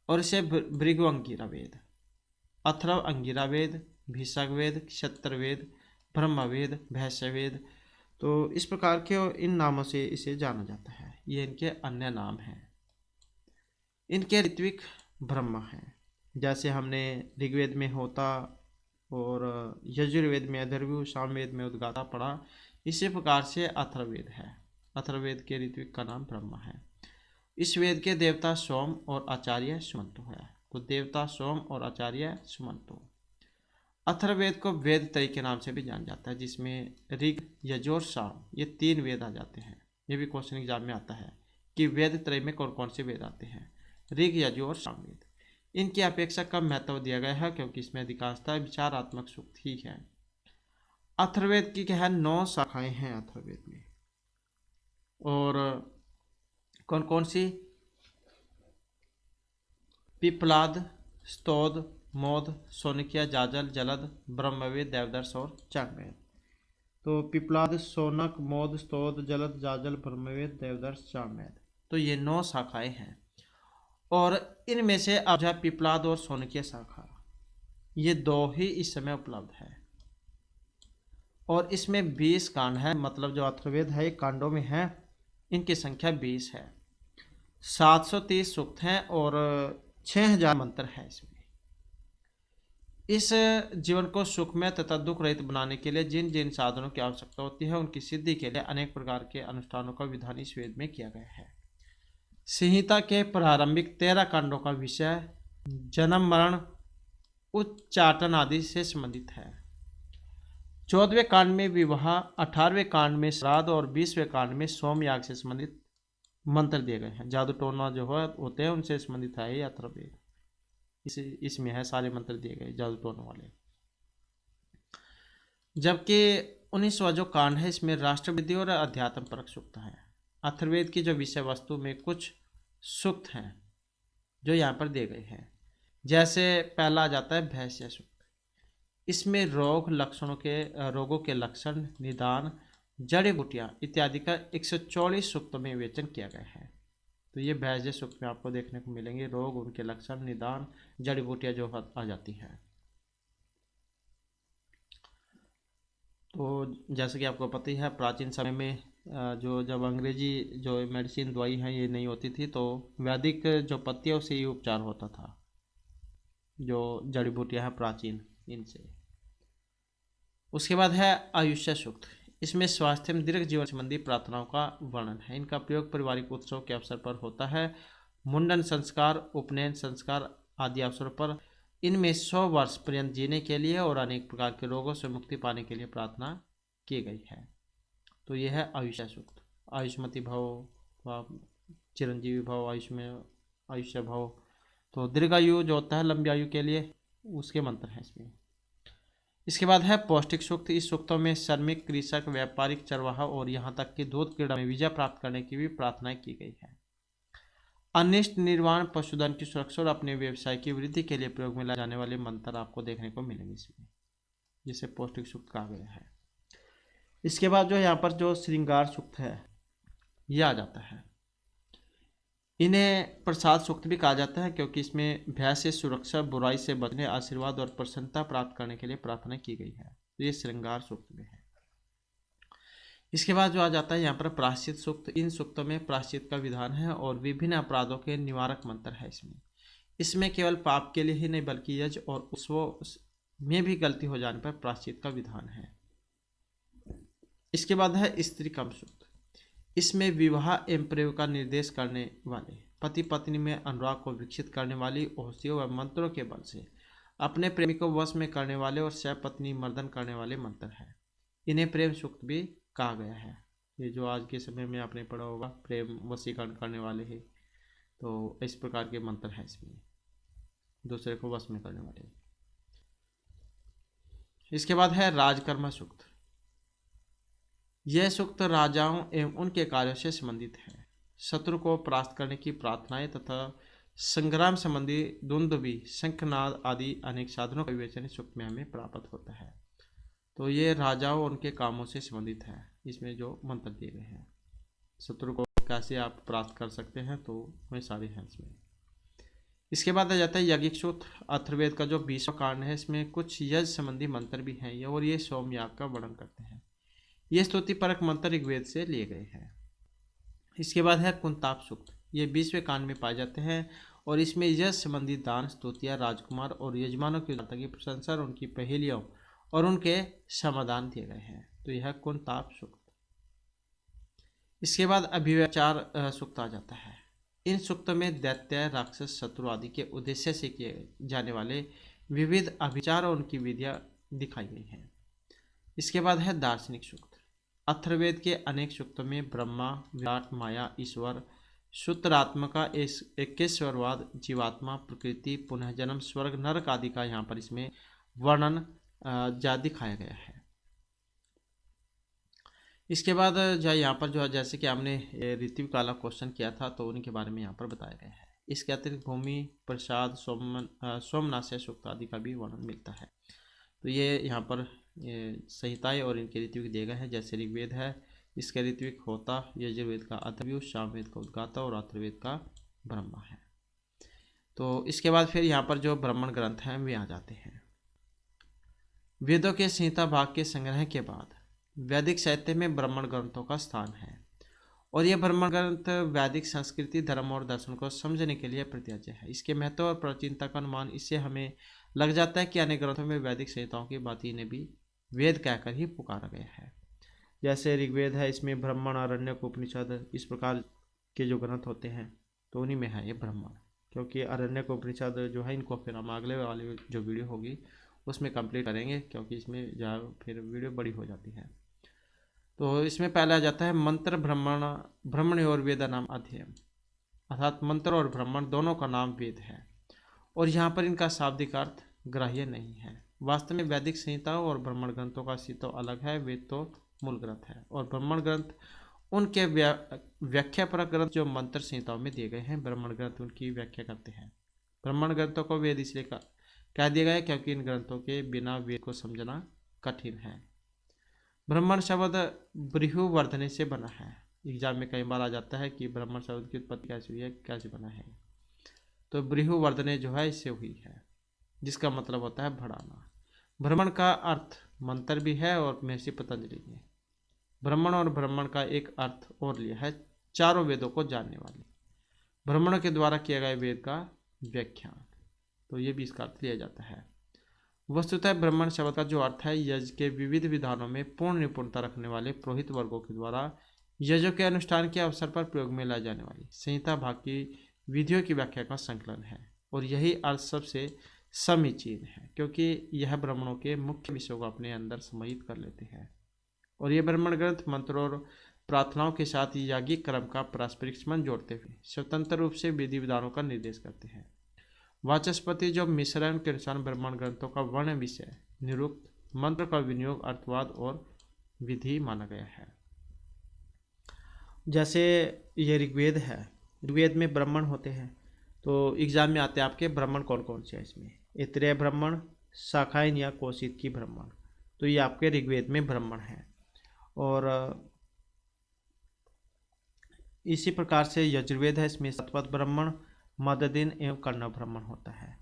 और इसे भृगु अंगिरा वेद, अथर्व अंगिरा वेद, भीषक वेद, क्षत्र वेद, ब्रह्मवेद, भैष्यवेद, तो इस प्रकार के इन नामों से इसे जाना जाता है। ये इनके अन्य नाम हैं। इनके ऋत्विक ब्रह्मा हैं। जैसे हमने ऋग्वेद में होता और यजुर्वेद में अथर्वु, सामवेद में उद्गाता पढ़ा, इसी प्रकार से अथर्ववेद है। अथर्ववेद के ऋत्विक का नाम ब्रह्मा है। इस वेद के देवता सोम और आचार्य सुमंतु है। तो देवता सोम और आचार्य सुमंतु। अथर्ववेद को वेद त्रय के नाम से भी जाना जाता है, जिसमें ऋग, यजुर और साम ये 3 वेद आ जाते हैं। ये भी क्वेश्चन एग्जाम में आता है कि वेद त्रय में कौन कौन से वेद आते हैं। ऋग, यजुर और सामवेद। इनकी अपेक्षा कम महत्व दिया गया है क्योंकि इसमें अधिकांशतः विचारात्मक सूक्त ही है। अथर्ववेद की क्या है 9 शाखाएं हैं अथर्ववेद में। और कौन कौन सी? पिप्पलाद, स्तोद, मोद, शौनकिया, जाजल, जलद, ब्रह्मवेद, देवदर्श और चांगवेद। तो पिप्पलाद, शौनक, मोद, स्तोद, जलद, जाजल, ब्रह्मवेद, देवदर्श, चांगवेद, तो ये 9 शाखाएं हैं। और इनमें से अब पिप्पलाद और शौनकिया शाखा ये 2 ही इस समय उपलब्ध है। और इसमें 20 कांड है। मतलब जो अथर्ववेद है कांडों में है, इनकी संख्या 20 है। 730 सूक्त हैं और 6000 मंत्र हैं इसमें। इस जीवन को सुखमय तथा दुख रहित बनाने के लिए जिन जिन साधनों की आवश्यकता होती है, उनकी सिद्धि के लिए अनेक प्रकार के अनुष्ठानों का विधान इस वेद में किया गया है। संहिता के प्रारंभिक 13 कांडों का विषय जन्म, मरण, उच्चाटन आदि से संबंधित है। 14वें कांड में विवाह, 18वें कांड में श्राद्ध और 20वें कांड में सोमयाग से संबंधित मंत्र दिए गए हैं। जादू टोना जो होते हैं उनसे संबंधित है ये अथर्ववेद। इसमें है सारे मंत्र दिए गए जादू टोना वाले। जबकि 19वां जो कांड है इसमें राष्ट्रविधि और अध्यात्म परक सूक्त है। अथर्ववेद की जो विषय वस्तु में कुछ सूक्त हैं जो यहाँ पर दिए गए हैं। जैसे पहला आ जाता है भैष्य सूक्त। इसमें रोगों के लक्षण, निदान, जड़ी बूटियां इत्यादि का 144 सूक्तों में विवेचन किया गया है। तो ये भैष्य सूक्त में आपको देखने को मिलेंगे रोग, उनके लक्षण, निदान, जड़ी बूटियां जो आ जाती हैं। तो जैसे कि आपको पता ही है, प्राचीन समय में जो जब अंग्रेजी जो मेडिसिन दवाई है ये नहीं होती थी, तो वैदिक जो पत्तियों से ही उपचार होता था, जो जड़ी बूटियां हैं प्राचीन, इनसे। उसके बाद है आयुष्य सूक्त। इसमें स्वास्थ्य में दीर्घ जीवन संबंधी प्रार्थनाओं का वर्णन है। इनका प्रयोग पारिवारिक उत्सव के अवसर पर होता है, मुंडन संस्कार, उपनयन संस्कार आदि अवसरों पर। इनमें 100 वर्ष पर्यंत जीने के लिए और अनेक प्रकार के रोगों से मुक्ति पाने के लिए प्रार्थना की गई है। तो यह है आयुष्य सूक्त। आयुष्मती भव व चिरंजीवी भव, आयुष्य भव, तो दीर्घायु जो होता है लंबी आयु के लिए, उसके मंत्र हैं इसमें। इसके बाद है पौष्टिक सूक्त। इस सूक्तों में श्रमिक, कृषक, व्यापारिक, चरवाहा और यहाँ तक कि दूध क्रीड़ा में विजय प्राप्त करने की भी प्रार्थना की गई है। अनिष्ट निर्वाण, पशुधन की सुरक्षा और अपने व्यवसाय की वृद्धि के लिए प्रयोग में लाए जाने वाले मंत्र आपको देखने को मिलेंगे इसमें, जिसे पौष्टिक सूक्त कहा गया है। इसके बाद जो यहाँ पर जो श्रृंगार सूक्त है यह आ जाता है। इन्हें प्रसाद सूक्त भी कहा जाता है, क्योंकि इसमें भय से सुरक्षा, बुराई से बचने, आशीर्वाद और प्रसन्नता प्राप्त करने के लिए प्रार्थना की गई है। तो ये श्रृंगार सूक्त में है। इसके बाद जो आ जाता है यहाँ पर प्रायश्चित सूक्त। इन सूक्तों में प्रायश्चित का विधान है और विभिन्न अपराधों के निवारक मंत्र है इसमें केवल पाप के लिए ही नहीं, बल्कि यज्ञ और उत्सवों में भी गलती हो जाने पर प्रायश्चित का विधान है। इसके बाद है स्त्री कम सूक्त। इसमें विवाह एवं प्रयोग का निर्देश करने वाले, पति पत्नी में अनुराग को विकसित करने वाली औषधियों व मंत्रों के बल से अपने प्रेमी को वश में करने वाले और सपत्नी मर्दन करने वाले मंत्र हैं। इन्हें प्रेम सूक्त भी कहा गया है। ये जो आज के समय में आपने पढ़ा होगा, प्रेम वशीकरण करने वाले हैं, तो इस प्रकार के मंत्र हैं इसमें, दूसरे को वश में करने वाले। इसके बाद है राजकर्म सूक्त। यह सूक्त राजाओं एवं उनके कार्यों से संबंधित है। शत्रु को परास्त करने की प्रार्थनाएं तथा संग्राम संबंधी दुंदुभी, शंखनाद आदि अनेक साधनों का विवेचन सूक्त में हमें प्राप्त होता है। तो ये राजाओं और उनके कामों से संबंधित है, इसमें जो मंत्र दिए गए हैं। शत्रु को कैसे आप परास्त कर सकते हैं, तो वह सारे हैं इसमें। इसके बाद आ जाता है यज्ञिक सूक्त। अथर्ववेद का जो 20वां कांड है, इसमें कुछ यज्ञ संबंधी मंत्र भी हैं और ये सोमयाग का वर्णन करते हैं। ये स्तुति परक मंत्र ऋग्वेद से लिए गए हैं। इसके बाद है कुंताप सूक्त। ये 20वें कांड में पाए जाते हैं और इसमें यज्ञ संबंधी दान, स्तुतियाँ, राजकुमार और यजमानों की उदारता की प्रशंसा और उनकी पहेलियों और उनके समाधान दिए गए हैं। तो यह कुंताप सूक्त। इसके बाद अभिव्यचार सूक्त आ जाता है। इन सूक्तों में दैत्य, राक्षस, शत्रु आदि के उद्देश्य से किए जाने वाले विविध अभिचार और उनकी विधियां दिखाई गई हैं। इसके बाद है दार्शनिक सूक्त। अथर्ववेद के अनेक सूक्तों में ब्रह्मा, विराट, माया, ईश्वर, सूत्रात्मका, एकेश्वरवाद, जीवात्मा, प्रकृति, पुनर्जन्म, स्वर्ग, नरक आदि का यहाँ पर इसमें वर्णन दिखाया गया है। इसके बाद जो यहाँ पर जो है, जैसे कि हमने ऋत्विक वाला क्वेश्चन किया था, तो उनके बारे में यहाँ पर बताया गया है। इसके अतिरिक्त भूमि, प्रसाद, सोमनाशय सूक्त आदि का भी वर्णन मिलता है। तो ये यहाँ पर संहिताएं और इनके ऋत्विक दिए गए हैं। जैसे ऋग्वेद है, इसके ऋत्विक होता, यजुर्वेद का अथर्ववेद, सामवेद का उद्गाता और अथर्ववेद का ब्रह्मा है। तो इसके बाद फिर यहाँ पर जो ब्राह्मण ग्रंथ हैं वे आ जाते हैं। वेदों के संहिता भाग के संग्रह के बाद वैदिक साहित्य में ब्राह्मण ग्रंथों का स्थान है और यह ब्राह्मण ग्रंथ वैदिक संस्कृति, धर्म और दर्शन को समझने के लिए प्रत्याज्य है। इसके महत्व और प्राचीनता का अनुमान इससे हमें लग जाता है कि अन्य ग्रंथों में वैदिक संहिताओं की बात इन्हें भी वेद कहकर ही पुकारा गया है। जैसे ऋग्वेद है, इसमें ब्राह्मण, आरण्यक, उपनिषद, इस प्रकार के जो ग्रंथ होते हैं, तो उन्हीं में है ये ब्राह्मण। क्योंकि आरण्यक, उपनिषद जो है, इनको फिर हम अगले वाली जो वीडियो होगी उसमें कंप्लीट करेंगे, क्योंकि इसमें जहाँ फिर वीडियो बड़ी हो जाती है। तो इसमें पहला आ जाता है मंत्र ब्रह्मण और वेद नाम अध्ययन, अर्थात मंत्र और ब्राह्मण दोनों का नाम वेद है और यहाँ पर इनका शाब्दिक अर्थ ग्राह्य नहीं है। वास्तव में वैदिक संहिताओं और ब्राह्मण ग्रंथों का अस्तित्व अलग है। वेद तो मूल ग्रंथ है और ब्राह्मण ग्रंथ उनके व्याख्यापरक ग्रंथ जो मंत्र संहिताओं में दिए गए हैं। ब्राह्मण ग्रंथ उनकी व्याख्या करते हैं। ब्राह्मण ग्रंथों को वेद इसलिए कह दिया गया है क्योंकि इन ग्रंथों के बिना वेद को समझना कठिन है। ब्राह्मण शब्द ब्रीहुवर्धने से बना है। एग्जाम में कई बार आ जाता है कि ब्राह्मण शब्द की उत्पत्ति कैसे हुई है, कैसे बना है। तो ब्रीहुवर्धने जो है इससे हुई है, जिसका मतलब होता है बढ़ाना। ब्राह्मण का अर्थ मंत्र भी है और महर्षि पतंजलि ने ब्राह्मण और ब्राह्मण का एक अर्थ और लिया है, चारों वेदों को जानने वाली, ब्राह्मणों के द्वारा किए गए वेद का व्याख्यान, तो ये भी इसका अर्थ लिया जाता है। वस्तुतः ब्राह्मण शब्द का जो अर्थ है, यज्ञ के विविध विधानों में पूर्ण निपुणता रखने वाले पुरोहित वर्गों के द्वारा यज्ञों के अनुष्ठान के अवसर पर प्रयोग में लाई जाने वाली संहिता भाग की विधियों की व्याख्या का संकलन है। और यही अर्थ सबसे समीचीन है, क्योंकि यह ब्राह्मणों के मुख्य विषयों को अपने अंदर समाहित कर लेते हैं। और ये ब्राह्मण ग्रंथ मंत्रों और प्रार्थनाओं के साथ याज्ञिक क्रम का पारस्परिक संबंध जोड़ते हुए स्वतंत्र रूप से विधि विधानों का निर्देश करते हैं। वाचस्पति जो मिश्रण के अनुसार ब्राह्मण ग्रंथों का वर्ण विषय, निरुक्त, मंत्र का विनियोग, अर्थवाद और विधि माना गया है। जैसे ये ऋग्वेद है, ऋग्वेद में ब्राह्मण होते हैं, तो एग्जाम में आते हैं आपके ब्राह्मण कौन कौन से हैं इसमें, ऐत्रेय ब्राह्मण, शाखायन या कौशिक की ब्राह्मण, तो ये आपके ऋग्वेद में ब्राह्मण हैं। और इसी प्रकार से यजुर्वेद है, इसमें सतपथ ब्राह्मण, मददिन एवं कर्ण ब्राह्मण होता है।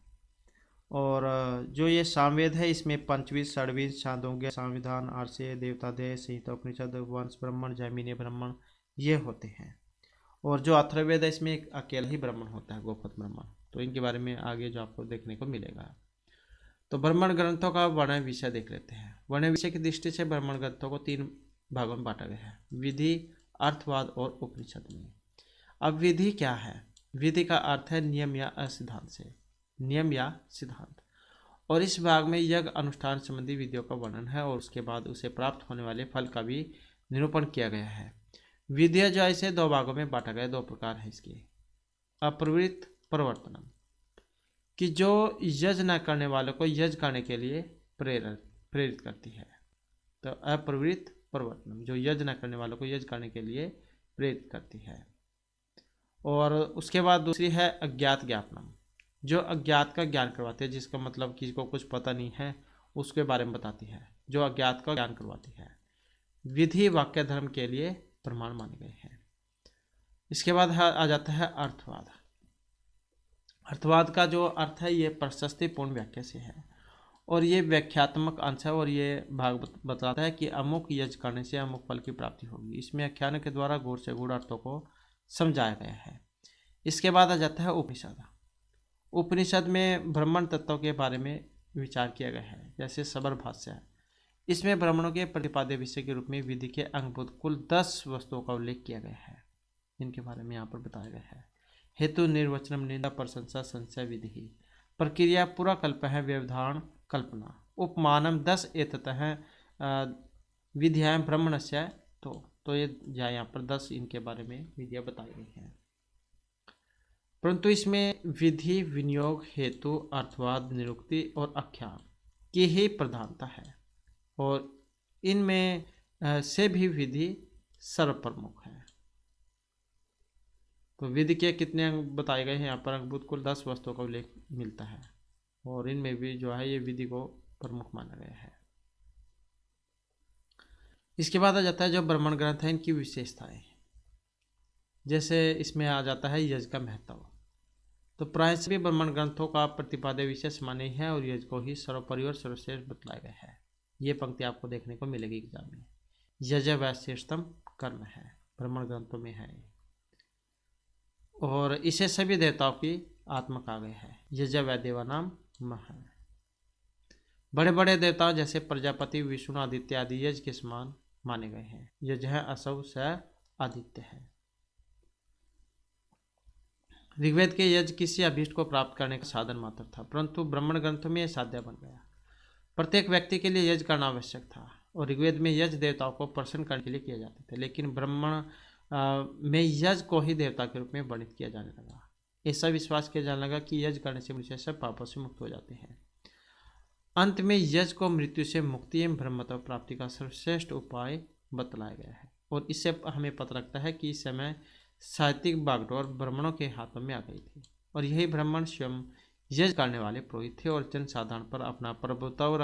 और जो ये सामवेद है, इसमें पंचवीं, षड्वीं, छांदोग्य, संविधान, आर्षेय, देवतादेय, संहिता, उपनिषद, वंश ब्राह्मण, जैमिनीय ब्राह्मण ये होते हैं। और जो अथर्ववेद है, इसमें एक अकेला ही ब्राह्मण होता है, गोपत ब्राह्मण, तो इनके बारे में आगे जो आपको देखने को मिलेगा। तो ब्राह्मण ग्रंथों का वर्ण विषय देख लेते हैं। वर्ण विषय की दृष्टि से ब्राह्मण ग्रंथों को 3 भागों में बांटा गया है, विधि, अर्थवाद और उपनिषद में। अब विधि क्या है? विधि का अर्थ है नियम या सिद्धांत से, नियम या सिद्धांत। और इस भाग में यज्ञ अनुष्ठान संबंधी विधियों का वर्णन है और उसके बाद उसे प्राप्त होने वाले फल का भी निरूपण किया गया है। विधियां जो ऐसे 2 भागों में बांटा गया, 2 प्रकार है इसके। अप्रवृत्त प्रवर्तनम, कि जो यज्ञ न करने वालों को यज्ञ करने के लिए प्रेरित करती है। तो अप्रवृत्त प्रवर्तनम, जो यज्ञ न करने वालों को यज्ञ करने के लिए प्रेरित करती है। और उसके बाद दूसरी है अज्ञात ज्ञापनम, जो अज्ञात का ज्ञान करवाती है, जिसका मतलब किसी को कुछ पता नहीं है उसके बारे में बताती है, जो अज्ञात का ज्ञान करवाती है। विधि वाक्य धर्म के लिए प्रमाण माने गए हैं। इसके बाद आ जाता है अर्थवाद। अर्थवाद का जो अर्थ है, ये प्रशस्तिपूर्ण व्याख्या से है और ये व्याख्यात्मक अंश है और ये भाग बताता है कि अमुक यज्ञ करने से अमुक फल की प्राप्ति होगी। इसमें आख्यानों के द्वारा गूढ़ से गूढ़ अर्थों को समझाया गया है। इसके बाद आ जाता है उपनिषद। उपनिषद में ब्राह्मण तत्वों के बारे में विचार किया गया है, जैसे सबर भाष्य है। इसमें ब्राह्मणों के प्रतिपाद्य विषय के रूप में विधि के अंगभूत कुल 10 वस्तुओं का उल्लेख किया गया है। इनके बारे में यहाँ पर बताया गया है। हेतु, निर्वचनम, निंदा, प्रशंसा, संशय, विधि, प्रक्रिया, पूरा कल्प है, व्यवधान, कल्पना, उपमानम, 10 एततः विधियां ब्राह्मणस्य, तो ये यहाँ पर 10 इनके बारे में विधियां बताई गई हैं। परंतु इसमें विधि, विनियोग, हेतु, अर्थवाद, निरुक्ति और आख्यान की ही प्रधानता है और इनमें से भी विधि सर्वप्रमुख है। तो विधि के कितने अंग बताए गए हैं यहाँ पर? अंगभूत कुल 10 वस्तुओं का उल्लेख मिलता है और इनमें भी जो है ये विधि को प्रमुख माना गया है। इसके बाद आ जाता है जो ब्राह्मण ग्रंथ है, इनकी विशेषताएं। जैसे इसमें आ जाता है यज्ञ का महत्व। तो प्राय सभी ब्राह्मण ग्रंथों का प्रतिपाद्य विषय समान ही है और यज्ञ को ही सर्वोपरि और सर्वश्रेष्ठ बतलाया गया है। ये पंक्ति आपको देखने को मिलेगी एग्जाम में। यज्ञ वैश्रेष्ठतम कर्म है, ब्राह्मण ग्रंथों में है और इसे सभी देवताओं की आत्मा कहा गया है। यज्ञ वै देवानाम महा, बड़े बड़े देवताओं जैसे प्रजापति, विष्णु, आदित्य आदि यज्ञ के समान माने गए हैं। यज्ञ है असौ स आदित्य है। ऋग्वेद के यज्ञ किसी अभीष्ट को प्राप्त करने का साधन मात्र था, परंतु ब्राह्मण ग्रंथों में यह साध्य बन गया। प्रत्येक व्यक्ति के लिए यज्ञ करना आवश्यक था और ऋग्वेद में यज्ञ देवताओं को प्रसन्न करने के लिए किए जाते थे, लेकिन ब्राह्मण में यज्ञ को ही देवता के रूप में वर्णित किया जाने लगा। ऐसा विश्वास किया जाने लगा कि यज्ञ करने से मनुष्य सब पापों से मुक्त हो जाते हैं। अंत में यज्ञ को मृत्यु से मुक्ति एवं ब्रह्मत्व प्राप्ति का सर्वश्रेष्ठ उपाय बतलाया गया है और इससे हमें पता लगता है कि इस समय साहित्यिक बागडोर ब्राह्मणों के हाथों में आ गई थी और यही ब्राह्मण स्वयं यज्ञ करने वाले पुरोहित थे और जनसाधारण पर अपना प्रभुत्व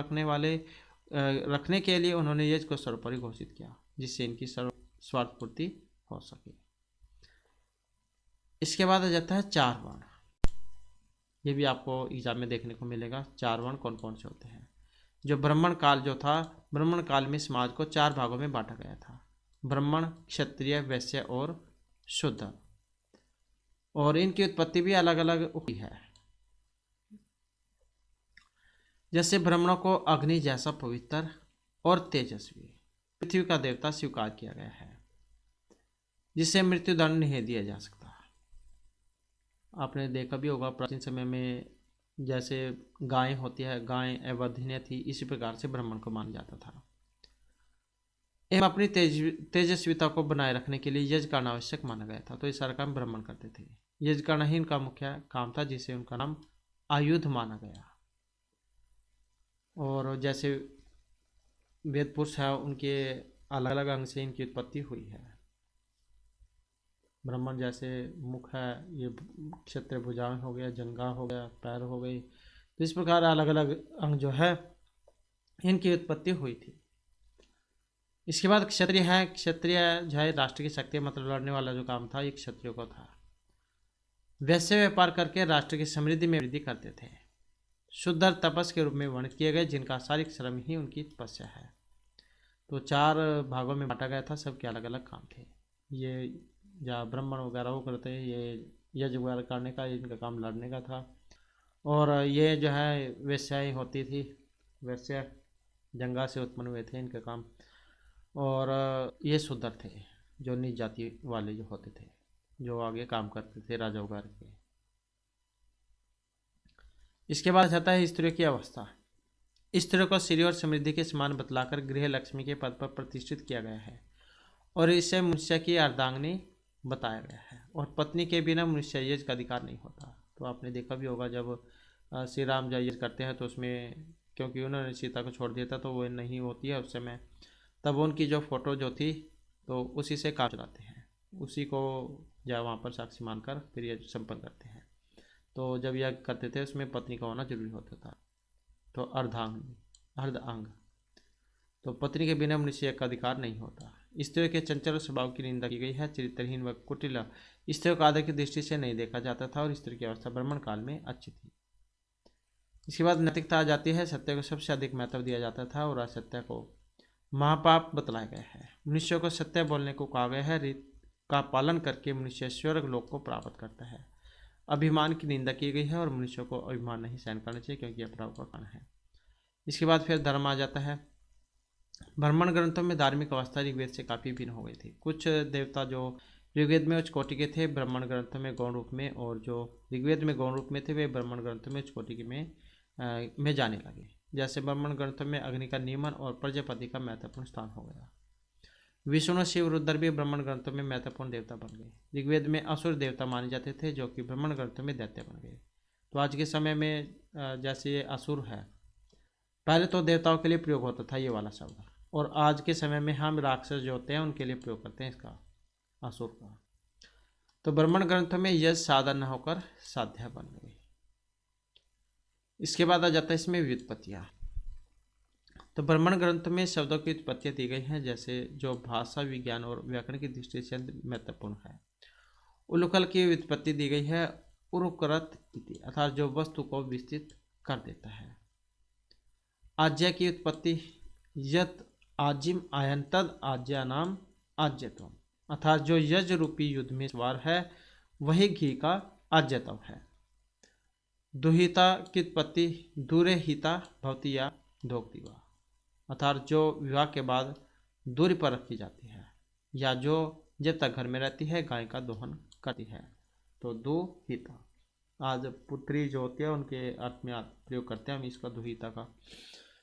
रखने के लिए उन्होंने यज्ञ को सर्वोपरि घोषित किया, जिससे इनकी स्वार्थ पूर्ति हो सके। इसके बाद आ जाता है 4 वर्ण। ये भी आपको एग्जाम में देखने को मिलेगा। 4 वर्ण कौन कौन से होते हैं? जो ब्राह्मण काल जो था, ब्राह्मण काल में समाज को 4 भागों में बांटा गया था: ब्राह्मण, क्षत्रिय, वैश्य और शूद्र। और इनकी उत्पत्ति भी अलग अलग हुई है। जैसे ब्राह्मणों को अग्नि जैसा पवित्र और तेजस्वी पृथ्वी का देवता स्वीकार किया गया है, जिसे मृत्युदंड नहीं दिया जा सकता। आपने देखा भी होगा प्राचीन समय में जैसे गाय होती है, गाय अवर्धनीय थी, इसी प्रकार से ब्राह्मण को माना जाता था। एवं अपनी तेजस्विता को बनाए रखने के लिए यज्ञ करना आवश्यक माना गया था, तो ये सारा काम ब्राह्मण करते थे। यज्ञ करना ही इनका मुख्य काम था, जिसे उनका नाम आयुध माना गया। और जैसे वेद पुरुष है, उनके अलग अलग अंग से इनकी उत्पत्ति हुई है। ब्राह्मण जैसे मुख है, ये क्षत्रिय भुजाएं हो गया, जंघा हो गया, पैर हो गई, तो इस प्रकार अलग अलग अंग जो है इनकी उत्पत्ति हुई थी। इसके बाद क्षत्रिय है। क्षत्रिय जो है राष्ट्र की शक्ति, मतलब लड़ने वाला जो काम था ये क्षत्रियों का था। वैश्य व्यापार करके राष्ट्र की समृद्धि में वृद्धि करते थे। शूद्र तपस के रूप में वर्णित किए गए, जिनका शारीरिक श्रम ही उनकी तपस्या है। तो 4 भागों में बांटा गया था, सबके अलग अलग काम थे। ये जहाँ ब्राह्मण वगैरह वो करते हैं, ये यज्ञ वगैरह करने का, इनका काम लड़ने का था। और ये जो है वैश्याएँ होती थी, वैश्य जंगा से उत्पन्न हुए थे, इनका काम। और ये शूद्र थे, जो नीच जाति वाले जो होते थे, जो आगे काम करते थे राजा वगैरह के। इसके बाद आता है स्त्रियों की अवस्था। स्त्रियों को श्री और समृद्धि के समान बतलाकर गृह लक्ष्मी के पद पर प्रतिष्ठित किया गया है, और इसे मनुष्य की अर्धांगिनी बताया गया है। और पत्नी के बिना मनुष्य यज्ञ का अधिकार नहीं होता। तो आपने देखा भी होगा, जब श्री राम जब यज्ञ करते हैं तो उसमें, क्योंकि उन्होंने सीता को छोड़ दिया था, तो वो नहीं होती है उस समय, तब उनकी जो फोटो जो थी, तो उसी से काम चलाते हैं, उसी को जब वहाँ पर साक्षी मानकर फिर यज्ञ संपन्न करते हैं। तो जब यज्ञ करते थे उसमें पत्नी का होना जरूरी होता था। तो अर्धांग, तो पत्नी के बिना मनुष्य का अधिकार नहीं होता। स्त्रियों के चंचल स्वभाव की निंदा की गई है। चरित्रहीन व कुटिल स्त्रियों को आदर की दृष्टि से नहीं देखा जाता था, और स्त्री की अवस्था ब्राह्मण काल में अच्छी थी। इसके बाद नैतिकता आ जाती है। सत्य को सबसे अधिक महत्व दिया जाता था, और असत्य को महापाप बतलाया गया है। मनुष्य को सत्य बोलने को कहा गया है। रीत का पालन करके मनुष्य स्वर्ग लोक को प्राप्त करता है। अभिमान की निंदा की गई है, और मनुष्य को अभिमान नहीं सहन करना चाहिए, क्योंकि यह अपराध का कारण है। इसके बाद फिर धर्म आ जाता है। ब्राह्मण ग्रंथों में धार्मिक अवस्था ऋग्वेद से काफ़ी भिन्न हो गई थी। कुछ देवता जो ऋग्वेद में उच्च कोटि के थे, ब्राह्मण ग्रंथों में गौण रूप में, और जो ऋग्वेद में गौण रूप में थे, वे ब्राह्मण ग्रंथों में उच्च कोटि में जाने लगे। जैसे ब्राह्मण ग्रंथों में अग्नि का नियमन और प्रजापति का महत्वपूर्ण स्थान हो गया। विष्णु, शिव, रुद्र भी ब्राह्मण ग्रंथों में महत्वपूर्ण देवता बन गए। ऋग्वेद में असुर देवता माने जाते थे, जो कि ब्राह्मण ग्रंथों में दैत्य बन गए। तो आज के समय में जैसे ये असुर है, पहले तो देवताओं के लिए प्रयोग होता था ये वाला शब्द, और आज के समय में हम राक्षस जो होते हैं उनके लिए प्रयोग करते हैं इसका, असुर का। तो ब्राह्मण ग्रंथों में यज्ञ साधन न होकर साध्या बन गई। इसके बाद आ जाता है इसमें व्युत्पत्तियाँ। तो ब्राह्मण ग्रंथ में शब्दों की उत्पत्तियाँ दी गई हैं, जैसे जो भाषा, विज्ञान और व्याकरण की दृष्टि से महत्वपूर्ण है। उलूकल की व्युत्पत्ति दी गई है, उरुकरत इति, अर्थात जो वस्तु को विस्तृत कर देता है। आज्ञा की उत्पत्ति, यत आजिम आयंतद आज्ञा नाम आज्यत्वम, अर्थात जो यज्ञ रूपी युद्ध में सवार है वही घी का आज्यत्व है। दुहिता की उत्पत्ति, दूरे हिता भवती या धोक्तिवा, अर्थात जो विवाह के बाद दूरी पर रखी जाती है, या जो जब तक घर में रहती है गाय का दोहन करती है। तो दुहिता, आज पुत्री जो होती है उनके अर्थ में प्रयोग करते हैं हम इसका, दुहिता का।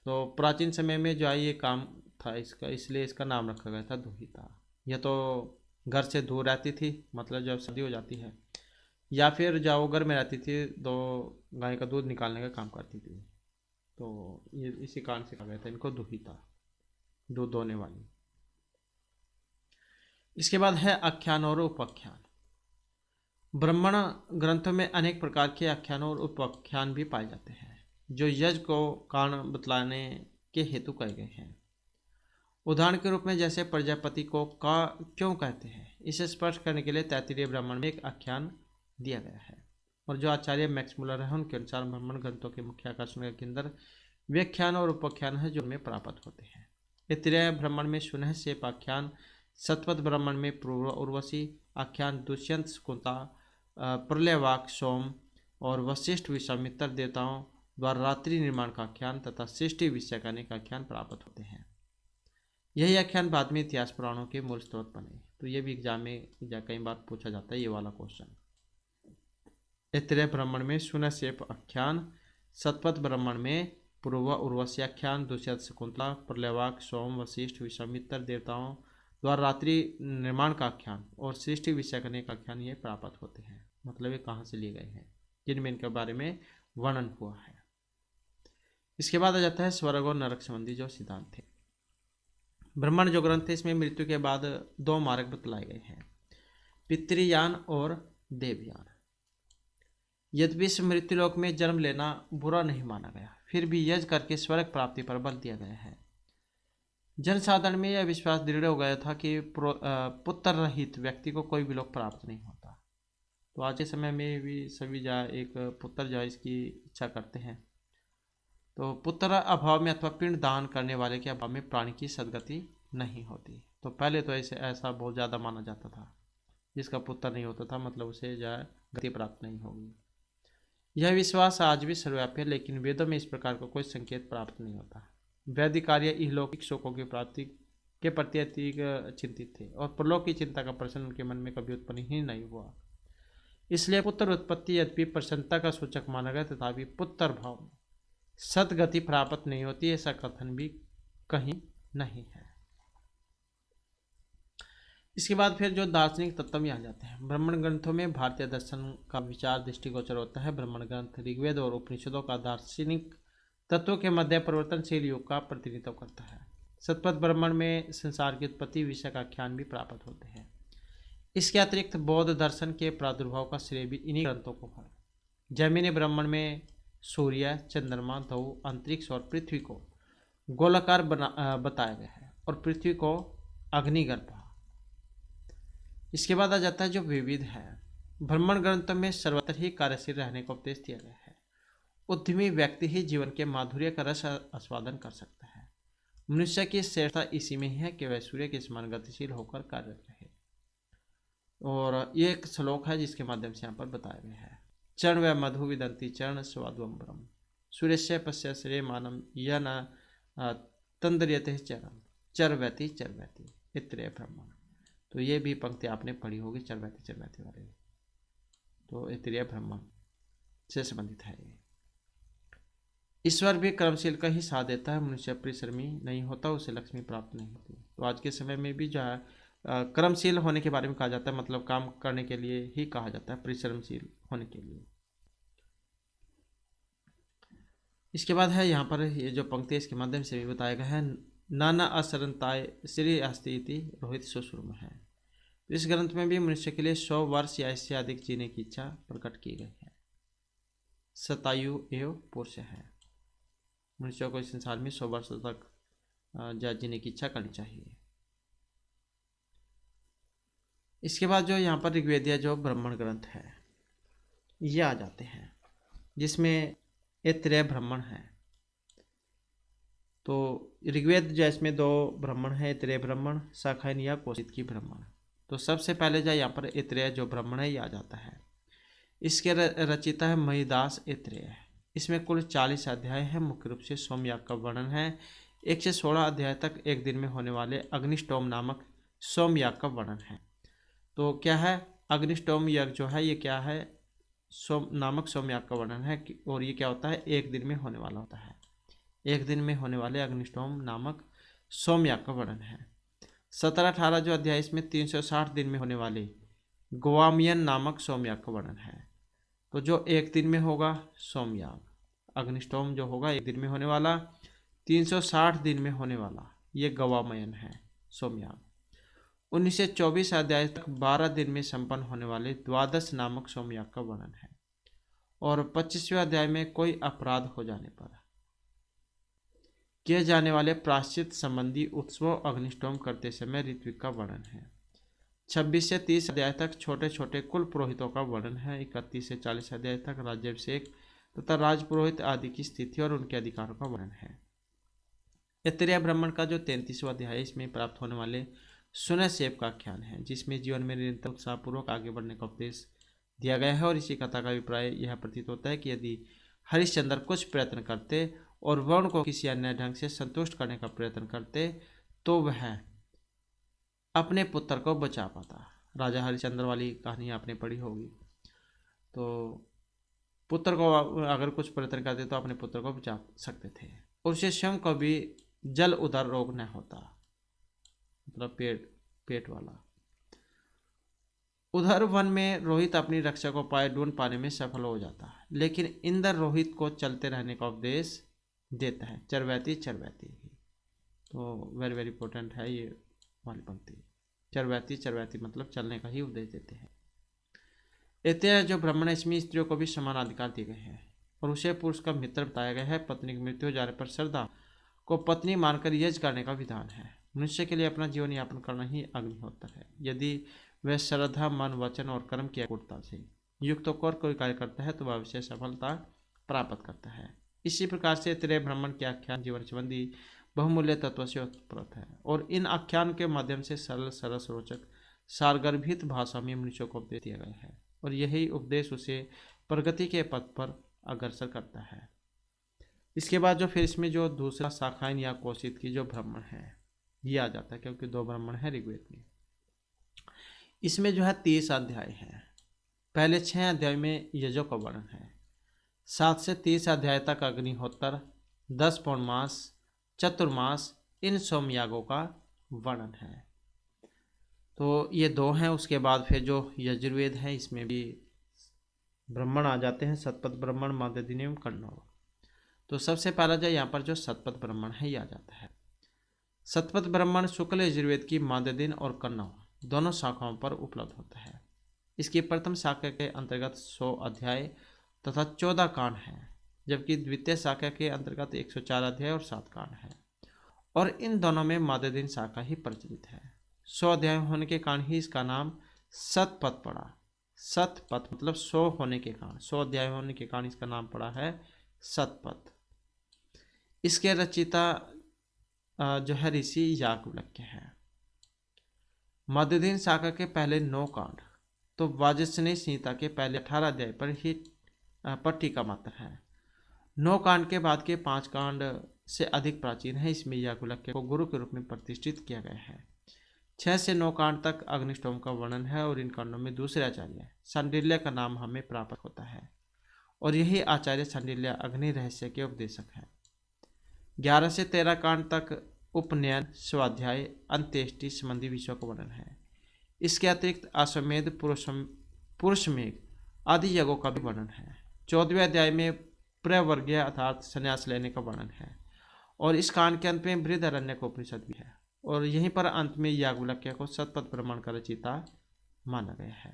तो प्राचीन समय में जो है ये काम था इसका, इसलिए इसका नाम रखा गया था दुहिता। यह तो घर से दूर रहती थी, मतलब जब शादी हो जाती है, या फिर जब वो घर में रहती थी तो गाय का दूध निकालने का काम करती थी। तो ये इसी कारण से कहा गया था इनको दुहिता, दूध दोने वाली। इसके बाद है आख्यान और उपाख्यान। ब्राह्मण ग्रंथों में अनेक प्रकार के आख्यान और उपाख्यान भी पाए जाते हैं, जो यज्ञ को कारण बतलाने के हेतु कहे गए हैं। उदाहरण के रूप में जैसे प्रजापति को का क्यों कहते हैं, इसे स्पष्ट करने के लिए तैत्तिरीय ब्राह्मण में एक आख्यान दिया गया है। और जो आचार्य मैक्स मुलर है उनके अनुसार ब्राह्मण ग्रंथों के मुख्य आकर्षण का केंद्र व्याख्यान और उपाख्यान है जो में प्राप्त होते हैं। इतरेय ब्राह्मण में सुनह सेप आख्यान, सतपथ ब्राह्मण में पूर्व उर्वशी आख्यान, दुष्यंत शकुंतला, प्रलयवाक सोम और वशिष्ठ विश्वामित्र देवताओं द्वारा रात्रि निर्माण का आख्यान तथा सृष्टि विषय करने का आख्यान प्राप्त होते हैं। यही आख्यान बाद में इतिहास पुराणों के मूल स्रोत बने। तो ये भी एग्जाम में कई बार पूछा जाता है ये वाला क्वेश्चन। इतरेय ब्राह्मण में सुनसेप आख्यान, सतपथ ब्राह्मण में पूर्व उर्वशी आख्यान, दुष्यंत शकुंतला, प्रलयवाक सोम वशिष्ठ विश्वामित्र देवताओं द्वारा रात्रि निर्माण का आख्यान और सृष्टि विषय करने का आख्यान ये प्राप्त होते हैं। मतलब ये कहाँ से लिए गए हैं, जिनमें इनके बारे में वर्णन हुआ है। इसके बाद आ जाता है स्वर्ग और नरक संबंधी जो सिद्धांत थे। ब्रह्मांड जो ग्रंथ है इसमें मृत्यु के बाद दो मार्ग बतलाए गए हैं, पितृयान और देवयान। यद्यपि इस मृत्युलोक में जन्म लेना बुरा नहीं माना गया, फिर भी यज्ञ करके स्वर्ग प्राप्ति पर बल दिया गया है। जनसाधारण में यह विश्वास दृढ़ हो गया था कि पुत्र रहित व्यक्ति को कोई भी लोक प्राप्त नहीं होता। तो आज के समय में भी सभी जा एक पुत्र जो इसकी इच्छा करते हैं। तो पुत्र अभाव में अथवा पिंड दान करने वाले के अभाव में प्राणी की सदगति नहीं होती। तो पहले तो ऐसा बहुत ज़्यादा माना जाता था, जिसका पुत्र नहीं होता था मतलब उसे जो गति प्राप्त नहीं होगी। यह विश्वास आज भी सर्वव्यापी है, लेकिन वेदों में इस प्रकार का कोई संकेत प्राप्त नहीं होता। वैदिक कार्य इहलौकिक शोकों की प्राप्ति के प्रति अत्यधिक चिंतित थे और परलोक की चिंता का प्रश्न उनके मन में कभी उत्पन्न ही नहीं हुआ। इसलिए पुत्र उत्पत्ति यद्यपि प्रसन्नता का सूचक माना गया, तथापि पुत्र भाव में सदगति प्राप्त नहीं होती, ऐसा कथन भी कहीं नहीं है। इसके बाद फिर जो दार्शनिक तत्व में आ जाते हैं। ब्राह्मण ग्रंथों में भारतीय दर्शन का विचार दृष्टिगोचर होता है। ब्राह्मण ग्रंथ ऋग्वेद और उपनिषदों का दार्शनिक तत्वों के मध्य परिवर्तनशील युग का प्रतिनिधित्व करता है। सतपथ ब्राह्मण में संसार की उत्पत्ति विषय का आख्यान भी प्राप्त होते हैं। इसके अतिरिक्त बौद्ध दर्शन के प्रादुर्भाव का श्रेय भी इन्हीं ग्रंथों को है। जैमिनी ब्राह्मण में सूर्य, चंद्रमा, ध्रुव, अंतरिक्ष और पृथ्वी को गोलाकार बताया गया है और पृथ्वी को अग्निगर्भ। इसके बाद आ जाता है जो विविध है। ब्राह्मण ग्रंथों में सर्वत्र ही कार्यशील रहने का उपदेश दिया गया है। उद्यमी व्यक्ति ही जीवन के माधुर्य का रस आस्वादन कर सकता है। मनुष्य की श्रेष्ठता इसी में ही है कि वह सूर्य के समान गतिशील होकर कार्यरत रहे। और ये एक श्लोक है जिसके माध्यम से यहाँ पर बताया गया है। चरण व मधु विदंती चरण स्वाद्वम ब्रह्म सूर्य पश्य श्रेय मानम यह न तंद्रियते चरण चरवैती चरवैती इत्रेय ब्रह्मण। तो ये भी पंक्ति आपने पढ़ी होगी चरवैती वाले। तो इत्रेय ब्रह्मण से संबंधित है ये। ईश्वर भी कर्मशील का ही साथ देता है। मनुष्य परिश्रमी नहीं होता, उसे लक्ष्मी प्राप्त नहीं होती। तो आज के समय में भी जो है कर्मशील होने के बारे में कहा जाता है, मतलब काम करने के लिए ही कहा जाता है, परिश्रमशील होने के लिए। इसके बाद है यहाँ पर ये जो पंक्ति इसके माध्यम से भी बताया गया है, नाना असरंताय श्री अस्ति रोहित सुश्रुम है। तो इस ग्रंथ में भी मनुष्य के लिए 100 वर्ष या इससे अधिक जीने की इच्छा प्रकट की गई है। शतायु एवं पुरुष है। मनुष्य को इस संसार में 100 वर्ष तक जीने की इच्छा करनी चाहिए। इसके बाद जो यहाँ पर ऋग्वेदीय जो ब्राह्मण ग्रंथ है ये आ जाते हैं, जिसमें ऐत्रेय ब्राह्मण है। तो ऋग्वेद जो इसमें 2 ब्राह्मण है, ऐत्रेय ब्राह्मण, शाखायन या कौशिकी ब्राह्मण। तो सबसे पहले जो यहाँ पर ऐत्रेय जो ब्राह्मण है ये आ जाता है। इसके रचिता है महिदास ऐत्रेय। इसमें कुल 40 अध्याय है। मुख्य रूप से सोमयाग का वर्णन है। 1 से 16 अध्याय तक एक दिन में होने वाले अग्निष्टोम नामक सोमयाग का वर्णन है। तो क्या है अग्निष्टोम यज्ञ जो है ये क्या है, सोमयाग का वर्णन है। और ये क्या होता है, एक दिन में होने वाला होता है। एक दिन में होने वाले अग्निष्टोम नामक सोमयाग का वर्णन है। 17-18 जो अध्याय इसमें 360 दिन में होने वाले गोवामियन नामक सोमयाग का वर्णन है। तो जो एक दिन में होगा सोमयाग, अग्निष्टोम जो होगा एक दिन में होने वाला, 360 दिन में होने वाला ये गवामयन है सोमयाग। 19 से 24 अध्याय तक 12 दिन में संपन्न होने वाले द्वादश नामक सोमयाग का वर्णन है। और 25वें अध्याय में कोई अपराध हो जाने पर किए जाने वाले प्रायश्चित संबंधी उत्सव अग्निष्टोम करते समय ऋत्विक का वर्णन है। 26 से 30 अध्याय तक छोटे छोटे कुल पुरोहितों का वर्णन है। 31 से 40 अध्याय तक राज्याभिषेक तथा राजपुरोहित आदि की स्थिति और उनके अधिकारों का वर्णन है। ऐतरेय ब्राह्मण का जो 33वां अध्याय है, इसमें प्राप्त होने वाले सुनय सेव का आख्यान है, जिसमें जीवन में निरंतर उत्साहपूर्वक आगे बढ़ने का उपदेश दिया गया है। और इसी कथा का अभिप्राय यह प्रतीत होता है कि यदि हरिश्चंद्र कुछ प्रयत्न करते और वरुण को किसी अन्य ढंग से संतुष्ट करने का प्रयत्न करते तो वह अपने पुत्र को बचा पाता। राजा हरिश्चंद्र वाली कहानी आपने पढ़ी होगी। तो पुत्र को अगर कुछ प्रयत्न करते तो अपने पुत्र को बचा सकते थे और उसे स्वयं को भी जल उदर रोग न होता, मतलब पेट वाला। उधर वन में रोहित अपनी रक्षा को पाए ढूंढ पाने में सफल हो जाता, लेकिन इंद्र रोहित को चलते रहने का उपदेश देता है। चरवैती तो वेरी वेरी इंपॉर्टेंट है ये वाली पंक्ति। चरवैती मतलब चलने का ही उपदेश देते हैं। ऐतरेय जो ब्राह्मण है, इसमें स्त्रियों को भी समान अधिकार दिए गए हैं और उसे पुरुष का मित्र बताया गया है। पत्नी की मृत्यु हो जाने पर श्रद्धा को पत्नी मानकर यज्ञ करने का विधान है। मनुष्य के लिए अपना जीवन यापन करना ही अग्निहोत्र है। यदि वह श्रद्धा, मन, वचन और कर्म की एकरूपता से युक्त होकर कोई कार्य करता है तो वह अवश्य सफलता प्राप्त करता है। इसी प्रकार से ऐतरेय ब्राह्मण के आख्यान जीवन संबंधी बहुमूल्य तत्व से उत्पन्न है और इन आख्यान के माध्यम से सरल सरस रोचक सारगर्भित भाषा में मनुष्य को उपदेश दिया गया है और यही उपदेश उसे प्रगति के पथ पर अग्रसर करता है। इसके बाद जो फिर इसमें जो दूसरा शाखाइन या कोशित की जो ब्राह्मण है ये आ जाता है, क्योंकि 2 ब्राह्मण है ऋग्वेद में। इसमें जो है 30 अध्याय है। पहले 6 अध्याय में यजों का वर्णन है। 7 से 30 अध्याय तक अग्निहोत्र, 10 पौर्णमास, चतुर्मास, इन सोमयागों का वर्णन है। तो ये 2 हैं। उसके बाद फिर जो यजुर्वेद है, इसमें भी ब्राह्मण आ जाते हैं, शतपथ ब्राह्मण, माददिनी एवं कण्व। तो सबसे पहला जो यहाँ पर जो शतपथ ब्राह्मण है ये आ जाता है। शतपथ ब्राह्मण शुक्ल यजुर्वेद की माददिन और कण्व दोनों शाखाओं पर उपलब्ध होता है। इसकी प्रथम शाखा के अंतर्गत 100 अध्याय तथा 14 कांड है, जबकि द्वितीय शाखा के अंतर्गत 104 अध्याय और 7 कांड है और इन दोनों में माददिन शाखा ही प्रचलित है। 100 अध्याय होने के कारण ही इसका नाम शतपथ पड़ा। शतपथ मतलब 100 होने के कारण, 100 अध्याय होने के कारण इसका नाम पड़ा है शतपथ। इसके रचिता जो है ऋषि याज्ञवल्क्य है। माददिन शाखा के पहले 9 कांड तो वाजस्नेय संहिता के पहले 18 अध्याय पर टीका मात्र है। 9 कांड के बाद के 5 कांड से अधिक प्राचीन है। इसमें याज्ञवल्क्य को गुरु के रूप में प्रतिष्ठित किया गया है। 6 से 9 कांड तक अग्निष्टोम का वर्णन है और इन कांडों में दूसरे आचार्य शांडिल्य का नाम हमें प्राप्त होता है और यही आचार्य शांडिल्य अग्नि रहस्य के उपदेशक है। 11 से 13 कांड तक उपनयन, स्वाध्याय, अंत्येष्टि संबंधी विषयों का वर्णन है। इसके अतिरिक्त अश्वमेध, पुरुषमेघ आदि यज्ञों का भी वर्णन है। 14वें अध्याय में प्रवर्गीय अर्थात संन्यास लेने का वर्णन है और इस कांड के अंत में बृहदारण्यक का उपनिषद भी है और यहीं पर अंत में याज्ञवल्क्य को शतपथ ब्राह्मण का रचयिता माना गया है।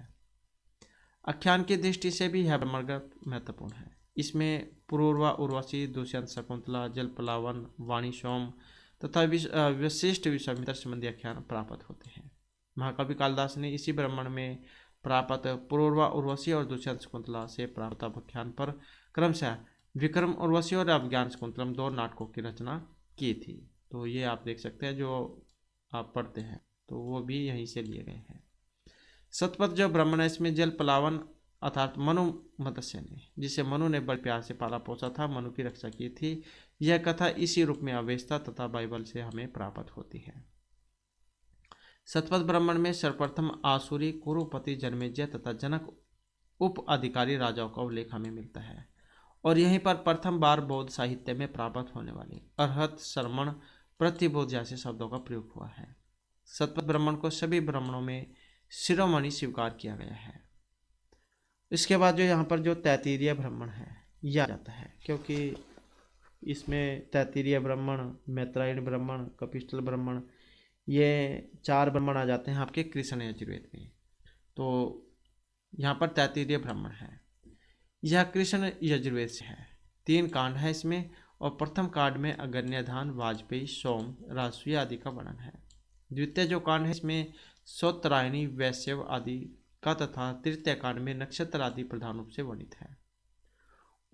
आख्यान की दृष्टि से भी यह ब्राह्मण महत्वपूर्ण है। इसमें पुरूरवा, उर्वशी, दुष्यंत, शकुंतला, जलपलावन, वाणी, सोम तथा विशिष्ट विश्वामित्र संबंधी आख्यान प्राप्त होते हैं। महाकवि कालिदास ने इसी ब्राह्मण में प्राप्त पुरूरवा, उर्वशी और दुष्यंत शकुंतला से प्राप्त आख्यान पर क्रमशः विक्रम उर्वशी और अभिज्ञान शकुंतलम 2 नाटकों की रचना की थी। तो ये आप देख सकते हैं, जो आप पढ़ते हैं तो वो भी यहीं से लिए गए हैं। शतपथ जो ब्राह्मण है, इसमें जल पलावन अर्थात मनु मत्स्य ने, जिसे मनु ने बड़े प्यार से पाला पोसा था, मनु की रक्षा की थी, यह कथा इसी रूप में अवेस्ता तथा बाइबल से हमें प्राप्त होती है। शतपथ ब्राह्मण में सर्वप्रथम आसुरी, कुरुपति, जन्मेजय तथा जनक उप अधिकारी राजाओं का उल्लेख हमें मिलता है और यहीं पर प्रथम बार बौद्ध साहित्य में प्राप्त होने वाले अर्हत, श्रमण, प्रतिबोध जैसे शब्दों का प्रयोग हुआ है। शतपथ ब्राह्मण को सभी ब्राह्मणों में शिरोमणि स्वीकार किया गया है। इसके बाद जो यहाँ पर जो तैत्तिरीय ब्राह्मण है यह आ जाता है, क्योंकि इसमें तैत्तिरीय ब्राह्मण, मैत्रायण ब्राह्मण, कपिस्थल ब्राह्मण, ये 4 ब्राह्मण आ जाते हैं आपके कृष्ण यजुर्वेद में। तो यहाँ पर तैत्तिरीय ब्राह्मण है, यह कृष्ण यजुर्वेद से है। 3 कांड है इसमें और प्रथम कांड में अगन्यधान, वाजपेयी, सोम, राजसूय आदि का वर्णन है। द्वितीय जो कांड है इसमें सौत्रायणी, वैश्यव आदि का तथा तृतीय कांड में नक्षत्र आदि प्रधान रूप से वर्णित है।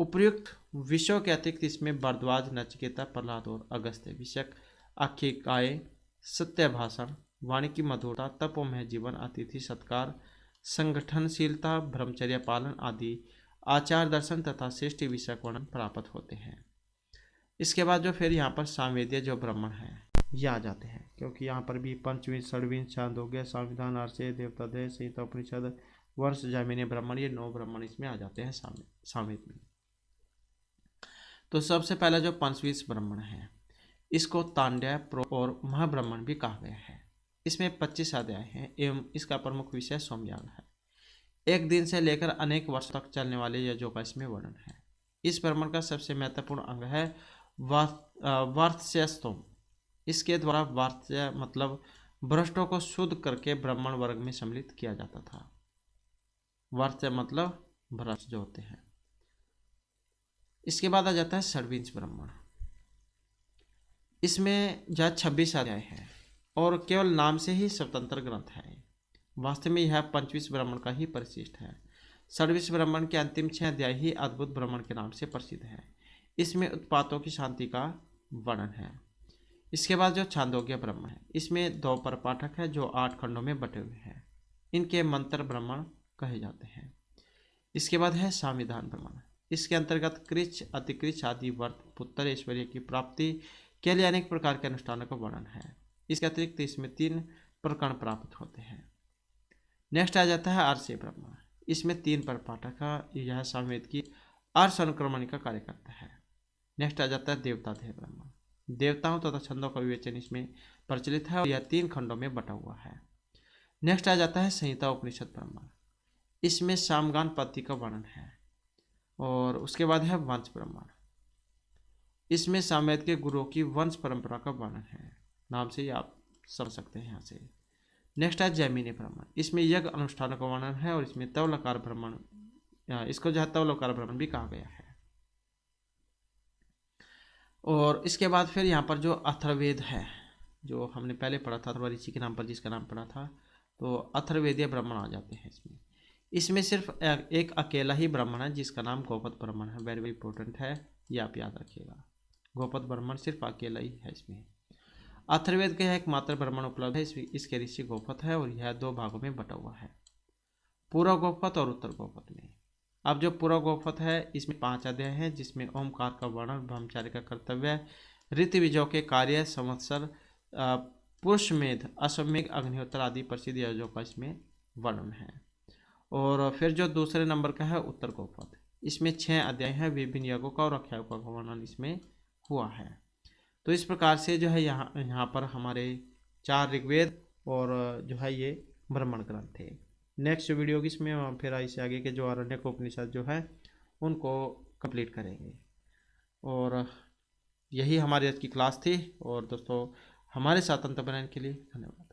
उपर्युक्त विषयों के अतिरिक्त इसमें भारद्वाज, नचिकेता, प्रहलाद और अगस्त्य विषयक आख्यायिकाएं, सत्य भाषण, वाणी की मधुरता, तपोमय जीवन, अतिथि सत्कार, संगठनशीलता, ब्रह्मचर्य पालन आदि आचार दर्शन तथा श्रेष्ठ विषयक वर्णन प्राप्त होते हैं। इसके बाद जो फिर यहाँ पर सामवेदीय जो ब्राह्मण है ये आ जाते हैं, क्योंकि यहाँ पर भी पंचवीं, षड्वीं, छांदोग्य, संविधान, आर्षे, देवतादय, संहिता, उपनिषद, वर्ष, जैमिनी ब्राह्मण, ये 9 ब्राह्मण इसमें आ जाते हैं सामवेद में। तो सबसे पहला जो पंचवीं ब्राह्मण है इसको तांड्या, प्रो और महाब्राह्मण भी कहा गया है। इसमें 25 अध्याय हैं एवं इसका प्रमुख विषय सोमयाग है। एक दिन से लेकर अनेक वर्ष तक चलने वाले यज्ञों का इसमें वर्णन है। इस ब्राह्मण का सबसे महत्वपूर्ण अंग है वार्ष्यस्तोम। इसके द्वारा वार्ष्य मतलब भ्रष्टों को शुद्ध करके ब्राह्मण वर्ग में सम्मिलित किया जाता था। वार्ष्य मतलब भ्रष्ट जो होते हैं। इसके बाद आ जाता है षड्वीं ब्राह्मण। इसमें जो 26 अध्याय है और केवल नाम से ही स्वतंत्र ग्रंथ है। वास्तव में यह 25 ब्राह्मण का ही परिशिष्ट है। षड्वीं ब्राह्मण के अंतिम 6 अध्याय ही अद्भुत ब्राह्मण के नाम से प्रसिद्ध है। इसमें उत्पातों की शांति का वर्णन है। इसके बाद जो छांदोग्य ब्राह्मण है इसमें 2 परपाठक है जो 8 खंडों में बटे हुए हैं। इनके मंत्र ब्राह्मण कहे जाते हैं। इसके बाद है संविधान ब्राह्मण। इसके अंतर्गत कृच, अतिकृच आदि व्रत, पुत्र, ऐश्वर्य की प्राप्ति के लिए अनेक प्रकार के अनुष्ठानों का वर्णन है। इसके अतिरिक्त इसमें 3 प्रकरण प्राप्त होते हैं। नेक्स्ट आ जाता है आर्षे ब्राह्मण। इसमें 3 परपाठक का यह सामवेद की आर्ष अनुक्रमण का कार्य करता है। नेक्स्ट आ जाता है देवतादेह ब्राह्मण। देवताओं तथा छंदों का विवेचन इसमें प्रचलित है और यह 3 खंडों में बटा हुआ है। नेक्स्ट आ जाता है संहिता उपनिषद ब्राह्मण। इसमें सामगान पद्धति का वर्णन है। और उसके बाद है वंश ब्राह्मण। इसमें सामवेद के गुरुओं की वंश परंपरा का वर्णन है। नाम से ही आप समझ सकते हैं यहाँ से। नेक्स्ट है जैमिनी ब्राह्मण। इसमें यज्ञ अनुष्ठानों का वर्णन है और इसमें तवलकार ब्राह्मण, इसको जो है तवलकार ब्राह्मण भी कहा गया है। और इसके बाद फिर यहाँ पर जो अथर्ववेद है जो हमने पहले पढ़ा था, अथर्व ऋषि के नाम पर जिसका नाम पढ़ा था, तो अथर्ववेदीय ब्राह्मण आ जाते हैं इसमें। इसमें सिर्फ एक अकेला ही ब्राह्मण है जिसका नाम गोपद ब्राह्मण है। वेरी वेरी इंपॉर्टेंट है, ये आप याद रखिएगा। गोपद ब्राह्मण सिर्फ अकेला ही है इसमें। अथर्ववेद का एकमात्र ब्राह्मण उपलब्ध है। इसके ऋषि गोपद है और यह 2 भागों में बटा हुआ है, पूर्व गोपद और उत्तर गोपद में। अब जो पूर्व गोपद है इसमें 5 अध्याय हैं जिसमें ओमकार का वर्णन, ब्रह्मचार्य का कर्तव्य, ऋतु विजयों के कार्य, संवत्सर, पुरुषमेध, अश्वमेध, अग्निहोत्र आदि प्रसिद्ध यज्ञों का इसमें वर्णन है। और फिर जो दूसरे नंबर का है उत्तर गोपद, इसमें 6 अध्याय हैं, विभिन्न यज्ञों का और आख्यायिकों का वर्णन इसमें हुआ है। तो इस प्रकार से जो है यहाँ पर हमारे 4 ऋग्वेद और जो है ये ब्राह्मण ग्रंथ थे। नेक्स्ट वीडियो की इसमें फिर इससे आगे के जो आरण्यक उपनिषद जो है उनको कंप्लीट करेंगे। और यही हमारी आज की क्लास थी। और दोस्तों हमारे साथ अंत बनाने के लिए धन्यवाद।